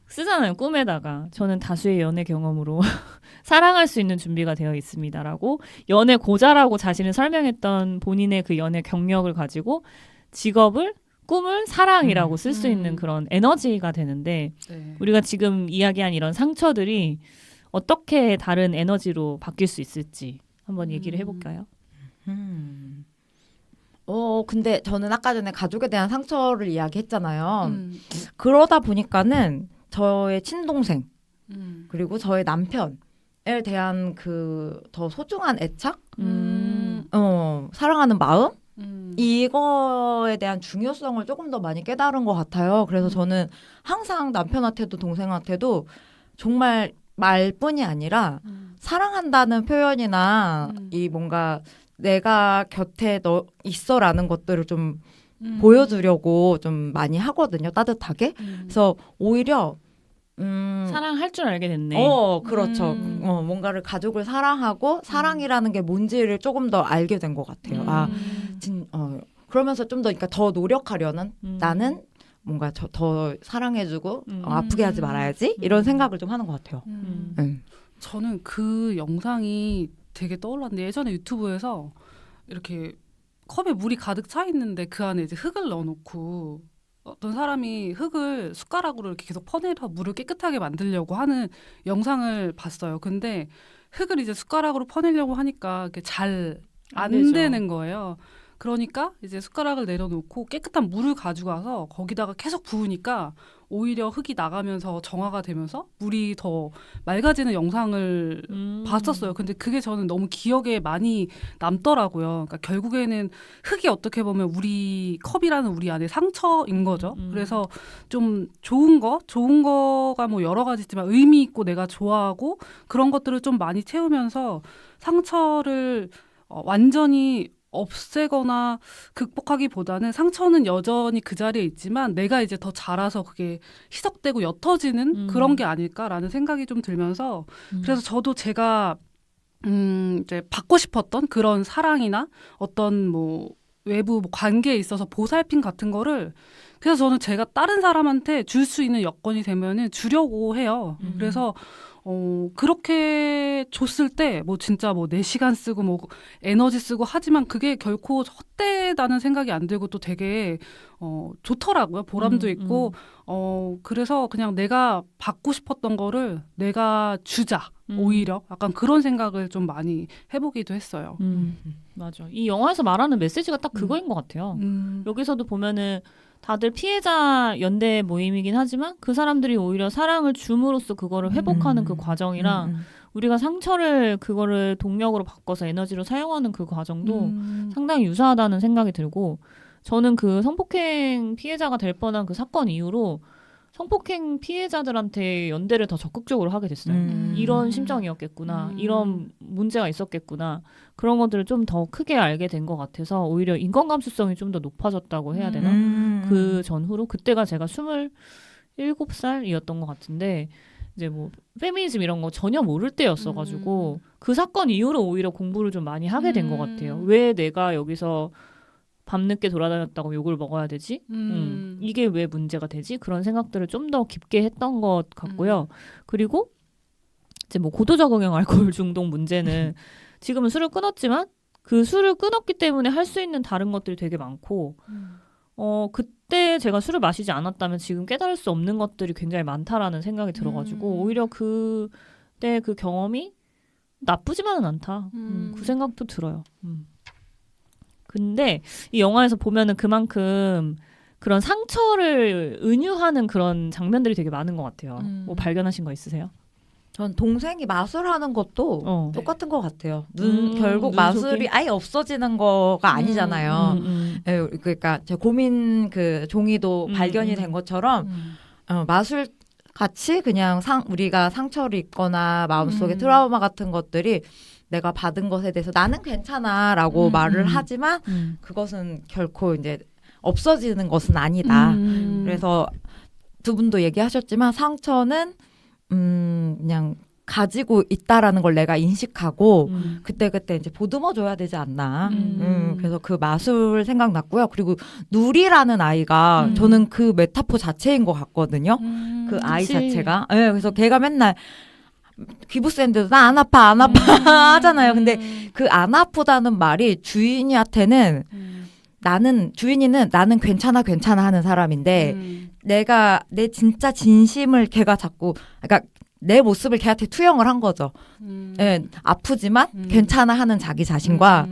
쓰잖아요. 꿈에다가 저는 다수의 연애 경험으로 사랑할 수 있는 준비가 되어 있습니다라고 연애 고자라고 자신을 설명했던 본인의 그 연애 경력을 가지고 직업을 꿈을 사랑이라고 쓸 수 있는 그런 에너지가 되는데 네. 우리가 지금 이야기한 이런 상처들이 어떻게 다른 에너지로 바뀔 수 있을지 한번 얘기를 해볼까요? 근데 저는 아까 전에 가족에 대한 상처를 이야기했잖아요. 그러다 보니까는 저의 친동생 그리고 저의 남편에 대한 그 더 소중한 애착, 사랑하는 마음 이거에 대한 중요성을 조금 더 많이 깨달은 것 같아요. 그래서 저는 항상 남편한테도 동생한테도 정말 말뿐이 아니라 사랑한다는 표현이나 이 뭔가 내가 곁에 너 있어라는 것들을 좀 보여주려고 좀 많이 하거든요. 따뜻하게. 그래서 오히려 사랑할 줄 알게 됐네. 그렇죠. 뭔가를 가족을 사랑하고 사랑이라는 게 뭔지를 조금 더 알게 된 것 같아요. 그러면서 좀 더 그러니까 더 노력하려는 나는 뭔가 더 사랑해주고 아프게 하지 말아야지 이런 생각을 좀 하는 것 같아요. 저는 그 영상이 되게 떠올랐는데 예전에 유튜브에서 이렇게 컵에 물이 가득 차 있는데 그 안에 이제 흙을 넣어놓고 어떤 사람이 흙을 숟가락으로 이렇게 계속 퍼내서 물을 깨끗하게 만들려고 하는 영상을 봤어요. 근데 흙을 이제 숟가락으로 퍼내려고 하니까 이게 잘 안 되는 거예요. 그러니까 이제 숟가락을 내려놓고 깨끗한 물을 가져가서 거기다가 계속 부으니까 오히려 흙이 나가면서 정화가 되면서 물이 더 맑아지는 영상을 봤었어요. 근데 그게 저는 너무 기억에 많이 남더라고요. 그러니까 결국에는 흙이 어떻게 보면 우리 컵이라는 우리 안에 상처인 거죠. 그래서 좀 좋은 거가 뭐 여러 가지 있지만 의미 있고 내가 좋아하고 그런 것들을 좀 많이 채우면서 상처를 완전히 없애거나 극복하기보다는 상처는 여전히 그 자리에 있지만 내가 이제 더 자라서 그게 희석되고 옅어지는 그런 게 아닐까라는 생각이 좀 들면서 그래서 저도 제가 이제 받고 싶었던 그런 사랑이나 어떤 뭐 외부 뭐 관계에 있어서 보살핌 같은 거를 그래서 저는 제가 다른 사람한테 줄 수 있는 여건이 되면은 주려고 해요. 그래서 그렇게 줬을 때 뭐 진짜 뭐 4시간 쓰고 뭐 에너지 쓰고 하지만 그게 결코 헛되다는 생각이 안 들고 또 되게 좋더라고요. 보람도 있고 그래서 그냥 내가 받고 싶었던 거를 내가 주자. 오히려 약간 그런 생각을 좀 많이 해보기도 했어요. 맞아. 이 영화에서 말하는 메시지가 딱 그거인 것 같아요. 여기서도 보면은 다들 피해자 연대 모임이긴 하지만 그 사람들이 오히려 사랑을 줌으로써 그거를 회복하는 그 과정이랑 우리가 상처를 그거를 동력으로 바꿔서 에너지로 사용하는 그 과정도 상당히 유사하다는 생각이 들고 저는 그 성폭행 피해자가 될 뻔한 그 사건 이후로 성폭행 피해자들한테 연대를 더 적극적으로 하게 됐어요. 이런 심정이었겠구나. 이런 문제가 있었겠구나. 그런 것들을 좀 더 크게 알게 된 것 같아서 오히려 인권 감수성이 좀 더 높아졌다고 해야 되나? 그 전후로 그때가 제가 27살이었던 것 같은데 이제 뭐 페미니즘 이런 거 전혀 모를 때였어가지고 그 사건 이후로 오히려 공부를 좀 많이 하게 된 것 같아요. 왜 내가 여기서 밤늦게 돌아다녔다고 욕을 먹어야 되지? 이게 왜 문제가 되지? 그런 생각들을 좀 더 깊게 했던 것 같고요. 그리고 이제 뭐 고도저공형 알코올 중독 문제는 지금은 술을 끊었지만 그 술을 끊었기 때문에 할 수 있는 다른 것들이 되게 많고 그때 제가 술을 마시지 않았다면 지금 깨달을 수 없는 것들이 굉장히 많다라는 생각이 들어가지고 오히려 그때 그 경험이 나쁘지만은 않다. 그 생각도 들어요. 근데 이 영화에서 보면은 그만큼 그런 상처를 은유하는 그런 장면들이 되게 많은 것 같아요. 뭐 발견하신 거 있으세요? 전 동생이 마술하는 것도 똑같은 것 같아요. 결국 눈 마술이 속에? 아예 없어지는 거가 아니잖아요. 예, 그러니까 제 고민 그 종이도 발견이 된 것처럼 마술 같이 그냥 우리가 상처를 입거나 마음속에 트라우마 같은 것들이 내가 받은 것에 대해서 나는 괜찮아라고 말을 하지만 그것은 결코 이제 없어지는 것은 아니다. 그래서 두 분도 얘기하셨지만 상처는 그냥 가지고 있다라는 걸 내가 인식하고 그때그때 이제 보듬어 줘야 되지 않나. 그래서 그 마술 생각났고요. 그리고 누리라는 아이가 저는 그 메타포 자체인 것 같거든요. 그 아이 그치. 자체가. 네, 그래서 걔가 맨날 기부스인데도 나 안 아파 안 아파 하잖아요. 근데 그 안 아프다는 말이 주인이한테는 주인이는 나는 괜찮아 하는 사람인데 내가 내 진짜 진심을 걔가 자꾸 그러니까 내 모습을 걔한테 투영을 한 거죠. 예, 아프지만 괜찮아 하는 자기 자신과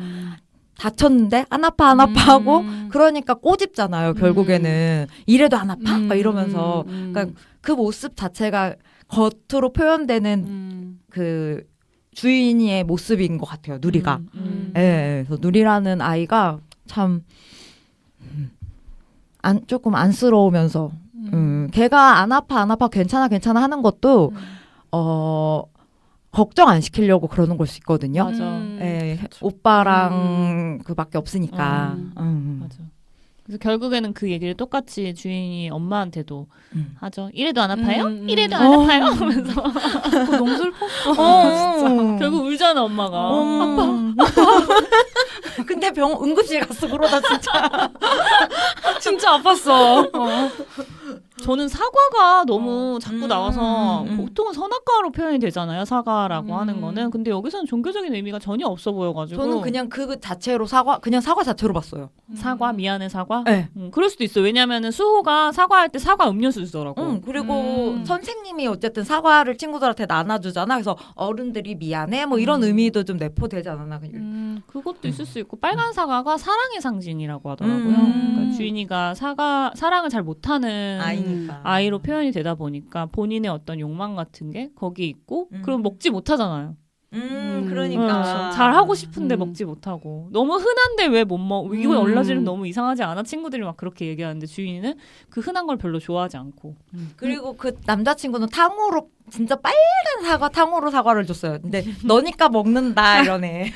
다쳤는데 안 아파 하고 그러니까 꼬집잖아요. 결국에는 이래도 안 아파? 막 이러면서 그러니까 그 모습 자체가 겉으로 표현되는 그 주인의 모습인 것 같아요. 누리가. 예, 그래서 누리라는 아이가 참 조금 안쓰러우면서 걔가 안 아파 괜찮아 하는 것도 걱정 안 시키려고 그러는 걸 수 있거든요. 맞아. 예, 오빠랑 그밖에 없으니까. 맞아. 그래서 결국에는 그 얘기를 똑같이 주인이 엄마한테도 하죠. 이래도 안 아파요? 이래도 안 아파요? 하면서 너무 슬펐어. 진짜. 결국 울잖아 엄마가. 아파. 근데 응급실 갔어 그러다 진짜. 진짜 아팠어. 저는 사과가 너무 자꾸 나와서 보통은 선악과로 표현이 되잖아요. 사과라고 하는 거는. 근데 여기서는 종교적인 의미가 전혀 없어 보여가지고. 저는 그냥 그 자체로 그냥 사과 자체로 봤어요. 사과 미안해 사과. 네. 그럴 수도 있어. 왜냐면은 수호가 사과할 때 사과 음료수 주더라고. 그리고 선생님이 어쨌든 사과를 친구들한테 나눠주잖아. 그래서 어른들이 미안해 뭐 이런 의미도 좀 내포되지 않았나. 그것도 있을 수 있고 빨간 사과가 사랑의 상징이라고 하더라고요. 그러니까 주인이가 사랑을 잘 못하는 아이로 표현이 되다 보니까 본인의 어떤 욕망 같은 게 거기 있고 그럼 먹지 못하잖아요. 그러니까 잘 하고 싶은데 먹지 못하고 너무 흔한데 왜 못 먹? 이거 얼라지면 너무 이상하지 않아? 친구들이 막 그렇게 얘기하는데 주인은 그 흔한 걸 별로 좋아하지 않고. 그리고 그 남자친구는 탕후루 진짜 빨간 탕후루 사과를 줬어요. 근데 너니까 먹는다 이러네.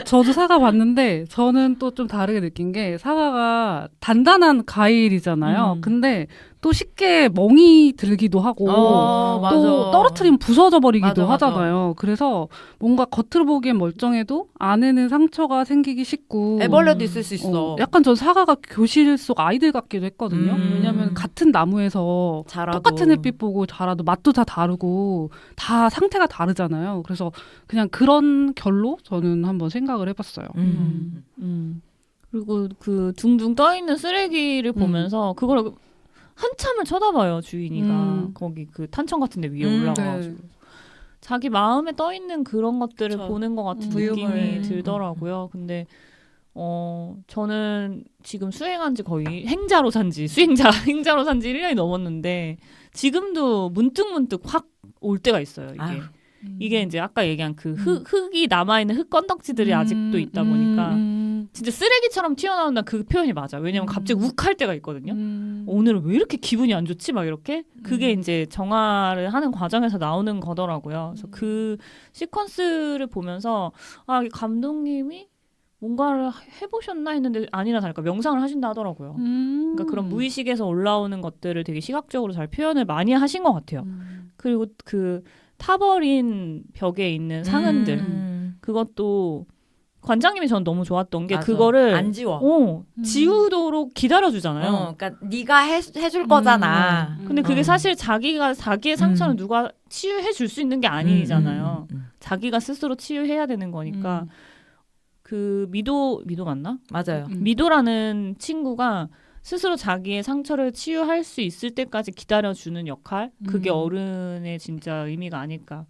저도 사과 봤는데 저는 또 좀 다르게 느낀 게 사과가 단단한 과일이잖아요. 근데 또 쉽게 멍이 들기도 하고 또 떨어뜨리면 부서져 버리기도 하잖아요. 그래서 뭔가 겉으로 보기엔 멀쩡해도 안에는 상처가 생기기 쉽고 애벌레도 있을 수 있어. 약간 전 사과가 교실 속 아이들 같기도 했거든요. 왜냐하면 같은 나무에서 자라도. 똑같은 햇빛 보고 자라도 맛도 다 다르고 다 상태가 다르잖아요. 그래서 그냥 그런 결로 저는 한번 생각을 해봤어요. 그리고 그 둥둥 떠 있는 쓰레기를 보면서 그걸 한참을 쳐다봐요 주인이가. 거기 그 탄천 같은 데 위에 올라가가지고 자기 마음에 떠 있는 그런 것들을 보는 것 같은 느낌이 들더라고요. 근데 저는 지금 수행한 지 거의 행자로 산지 행자로 산지 1년이 넘었는데 지금도 문득 확 올 때가 있어요. 이게 이제 아까 얘기한 그 흙이 남아있는 흙 건덕지들이 아직도 있다 보니까 진짜 쓰레기처럼 튀어나온다 그 표현이 맞아. 왜냐면 갑자기 욱할 때가 있거든요. 오늘은 왜 이렇게 기분이 안 좋지? 막 이렇게. 그게 이제 정화를 하는 과정에서 나오는 거더라고요. 그래서 그 시퀀스를 보면서 감독님이 뭔가를 해보셨나 했는데 아니나 다를까 명상을 하신다 하더라고요. 그러니까 그런 무의식에서 올라오는 것들을 되게 시각적으로 잘 표현을 많이 하신 것 같아요. 그리고 그 타버린 벽에 있는 상흔들 그것도 관장님이 전 너무 좋았던 게 그거를 안 지워. 지우도록 기다려주잖아요. 그러니까 네가 해줄 거잖아. 근데 그게 사실 자기의 상처는 누가 치유해 줄 수 있는 게 아니잖아요. 자기가 스스로 치유해야 되는 거니까 그 미도 맞나? 맞아요. 미도라는 친구가 스스로 자기의 상처를 치유할 수 있을 때까지 기다려주는 역할 그게 어른의 진짜 의미가 아닐까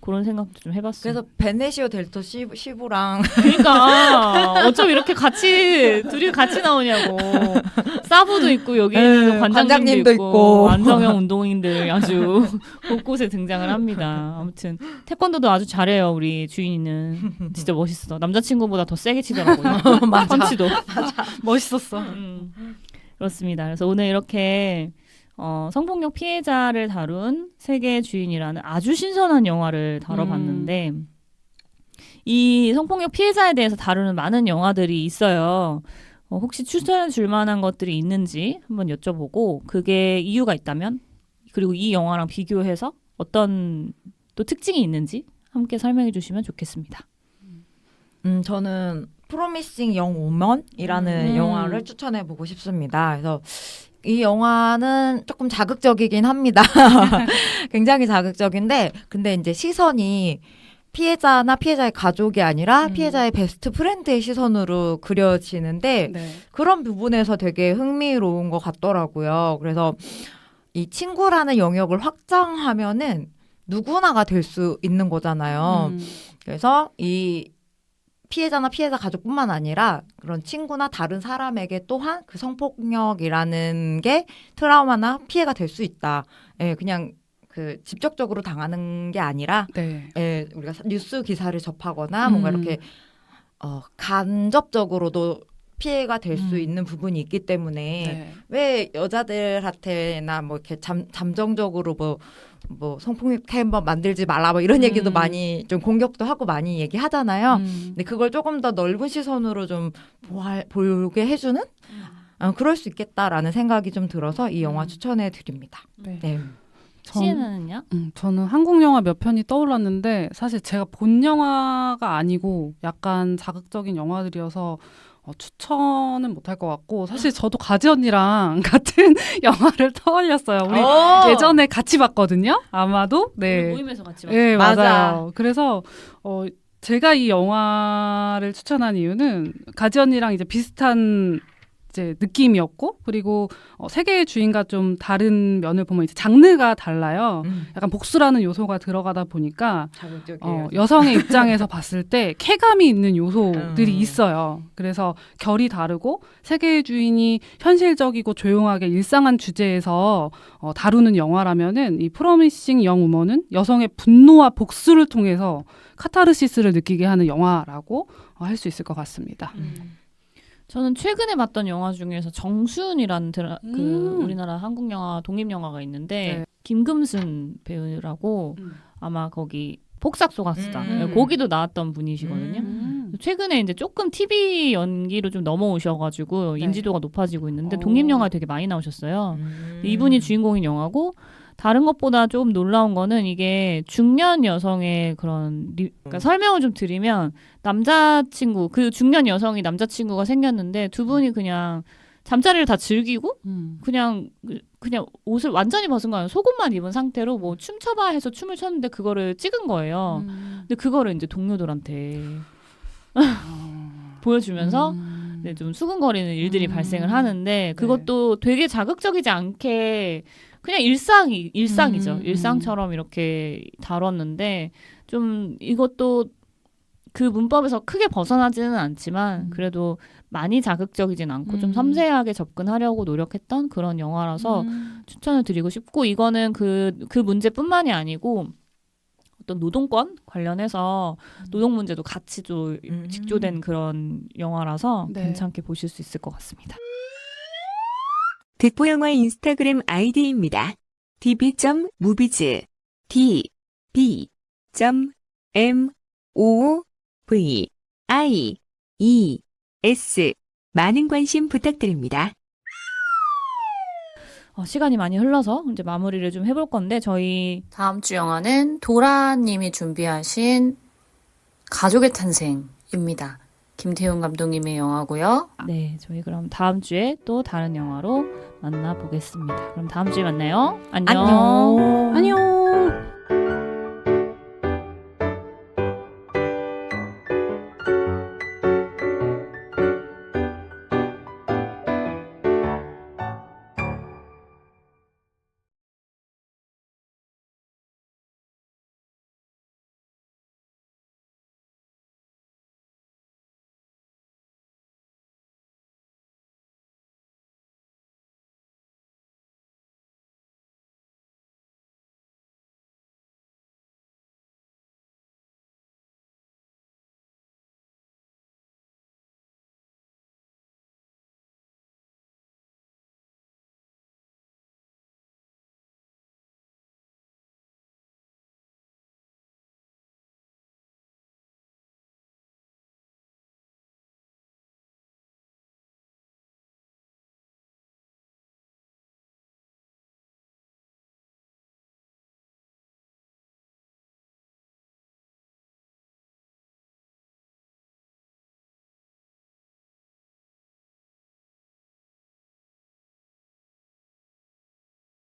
그런 생각도 좀 해봤어요. 그래서 베네시오 델토 시부랑 그러니까 어쩜 이렇게 둘이 같이 나오냐고. 사부도 있고 여기는 관장님도 있고 안정형 운동인들 아주 곳곳에 등장을 합니다. 아무튼 태권도도 아주 잘해요. 우리 주인이는 진짜 멋있어. 남자친구보다 더 세게 치더라고요. 맞아. 펀치도. 멋있었어. 그렇습니다. 그래서 오늘 이렇게 성폭력 피해자를 다룬 세계의 주인이라는 아주 신선한 영화를 다뤄봤는데 이 성폭력 피해자에 대해서 다루는 많은 영화들이 있어요. 혹시 추천해 줄 만한 것들이 있는지 한번 여쭤보고 그게 이유가 있다면 그리고 이 영화랑 비교해서 어떤 또 특징이 있는지 함께 설명해 주시면 좋겠습니다. 저는 프로미싱 영 우먼이라는 영화를 추천해 보고 싶습니다. 그래서 이 영화는 조금 자극적이긴 합니다. 굉장히 자극적인데 근데 이제 시선이 피해자나 피해자의 가족이 아니라 피해자의 베스트 프렌드의 시선으로 그려지는데 네. 그런 부분에서 되게 흥미로운 것 같더라고요. 그래서 이 친구라는 영역을 확장하면은 누구나가 될 수 있는 거잖아요. 그래서 이 피해자나 피해자 가족뿐만 아니라 그런 친구나 다른 사람에게 또한 그 성폭력이라는 게 트라우마나 피해가 될 수 있다. 예, 그냥 그 직접적으로 당하는 게 아니라 네. 예, 우리가 뉴스 기사를 접하거나 뭔가 이렇게 간접적으로도 피해가 될 수 있는 부분이 있기 때문에 네. 왜 여자들한테나 뭐 이렇게 잠정적으로 뭐 성폭력 한번 만들지 말라 뭐 이런 얘기도 많이 좀 공격도 하고 많이 얘기하잖아요. 근데 그걸 조금 더 넓은 시선으로 좀 보게 해주는 그럴 수 있겠다라는 생각이 좀 들어서 이 영화 추천해 드립니다. 네. 네. 시에는요? 저는 한국 영화 몇 편이 떠올랐는데 사실 제가 본 영화가 아니고 약간 자극적인 영화들이어서 추천은 못할 것 같고 사실 저도 가지 언니랑 같은 영화를 떠올렸어요. 우리 예전에 같이 봤거든요. 아마도. 네. 모임에서 같이 봤어요. 네, 맞아. 맞아요. 그래서 제가 이 영화를 추천한 이유는 가지 언니랑 이제 비슷한 이제 느낌이었고 그리고 세계의 주인과 좀 다른 면을 보면 이제 장르가 달라요. 약간 복수라는 요소가 들어가다 보니까 자극적이에요. 여성의 입장에서 봤을 때 쾌감이 있는 요소들이 있어요. 그래서 결이 다르고 세계의 주인이 현실적이고 조용하게 일상한 주제에서 다루는 영화라면은 이 프로미싱 영 우먼은 여성의 분노와 복수를 통해서 카타르시스를 느끼게 하는 영화라고 할 수 있을 것 같습니다. 저는 최근에 봤던 영화 중에서 정수윤이라는 그 우리나라 한국 영화 독립 영화가 있는데 네. 김금순 배우라고 아마 거기 폭삭소가수다 거기도 나왔던 분이시거든요. 최근에 이제 조금 TV 연기로 좀 넘어오셔가지고 네. 인지도가 높아지고 있는데 독립 영화 되게 많이 나오셨어요. 이분이 주인공인 영화고 다른 것보다 좀 놀라운 거는 이게 중년 여성의 그런 그러니까 설명을 좀 드리면 남자친구 그 중년 여성이 남자친구가 생겼는데 두 분이 그냥 잠자리를 다 즐기고 그냥 옷을 완전히 벗은 거 아니에요. 속옷만 입은 상태로 뭐 춤춰봐 해서 춤을 췄는데 그거를 찍은 거예요. 근데 그거를 이제 동료들한테 보여주면서 네, 좀 수근거리는 일들이 발생을 하는데 그것도 되게 자극적이지 않게 그냥 일상이죠. 일상처럼 이렇게 다뤘는데 좀 이것도 그 문법에서 크게 벗어나지는 않지만 그래도 많이 자극적이진 않고 좀 섬세하게 접근하려고 노력했던 그런 영화라서 추천을 드리고 싶고 이거는 그 문제뿐만이 아니고 어떤 노동권 관련해서 노동 문제도 같이 좀 직조된 그런 영화라서 네. 괜찮게 보실 수 있을 것 같습니다. 듣보영화 인스타그램 아이디입니다. db.movies db.movies 많은 관심 부탁드립니다. 시간이 많이 흘러서 이제 마무리를 좀 해볼 건데 저희 다음 주 영화는 도라님이 준비하신 가족의 탄생입니다. 김태훈 감독님의 영화고요. 네, 저희 그럼 다음 주에 또 다른 영화로 만나보겠습니다. 그럼 다음 주에 만나요. 안녕. 안녕. 안녕.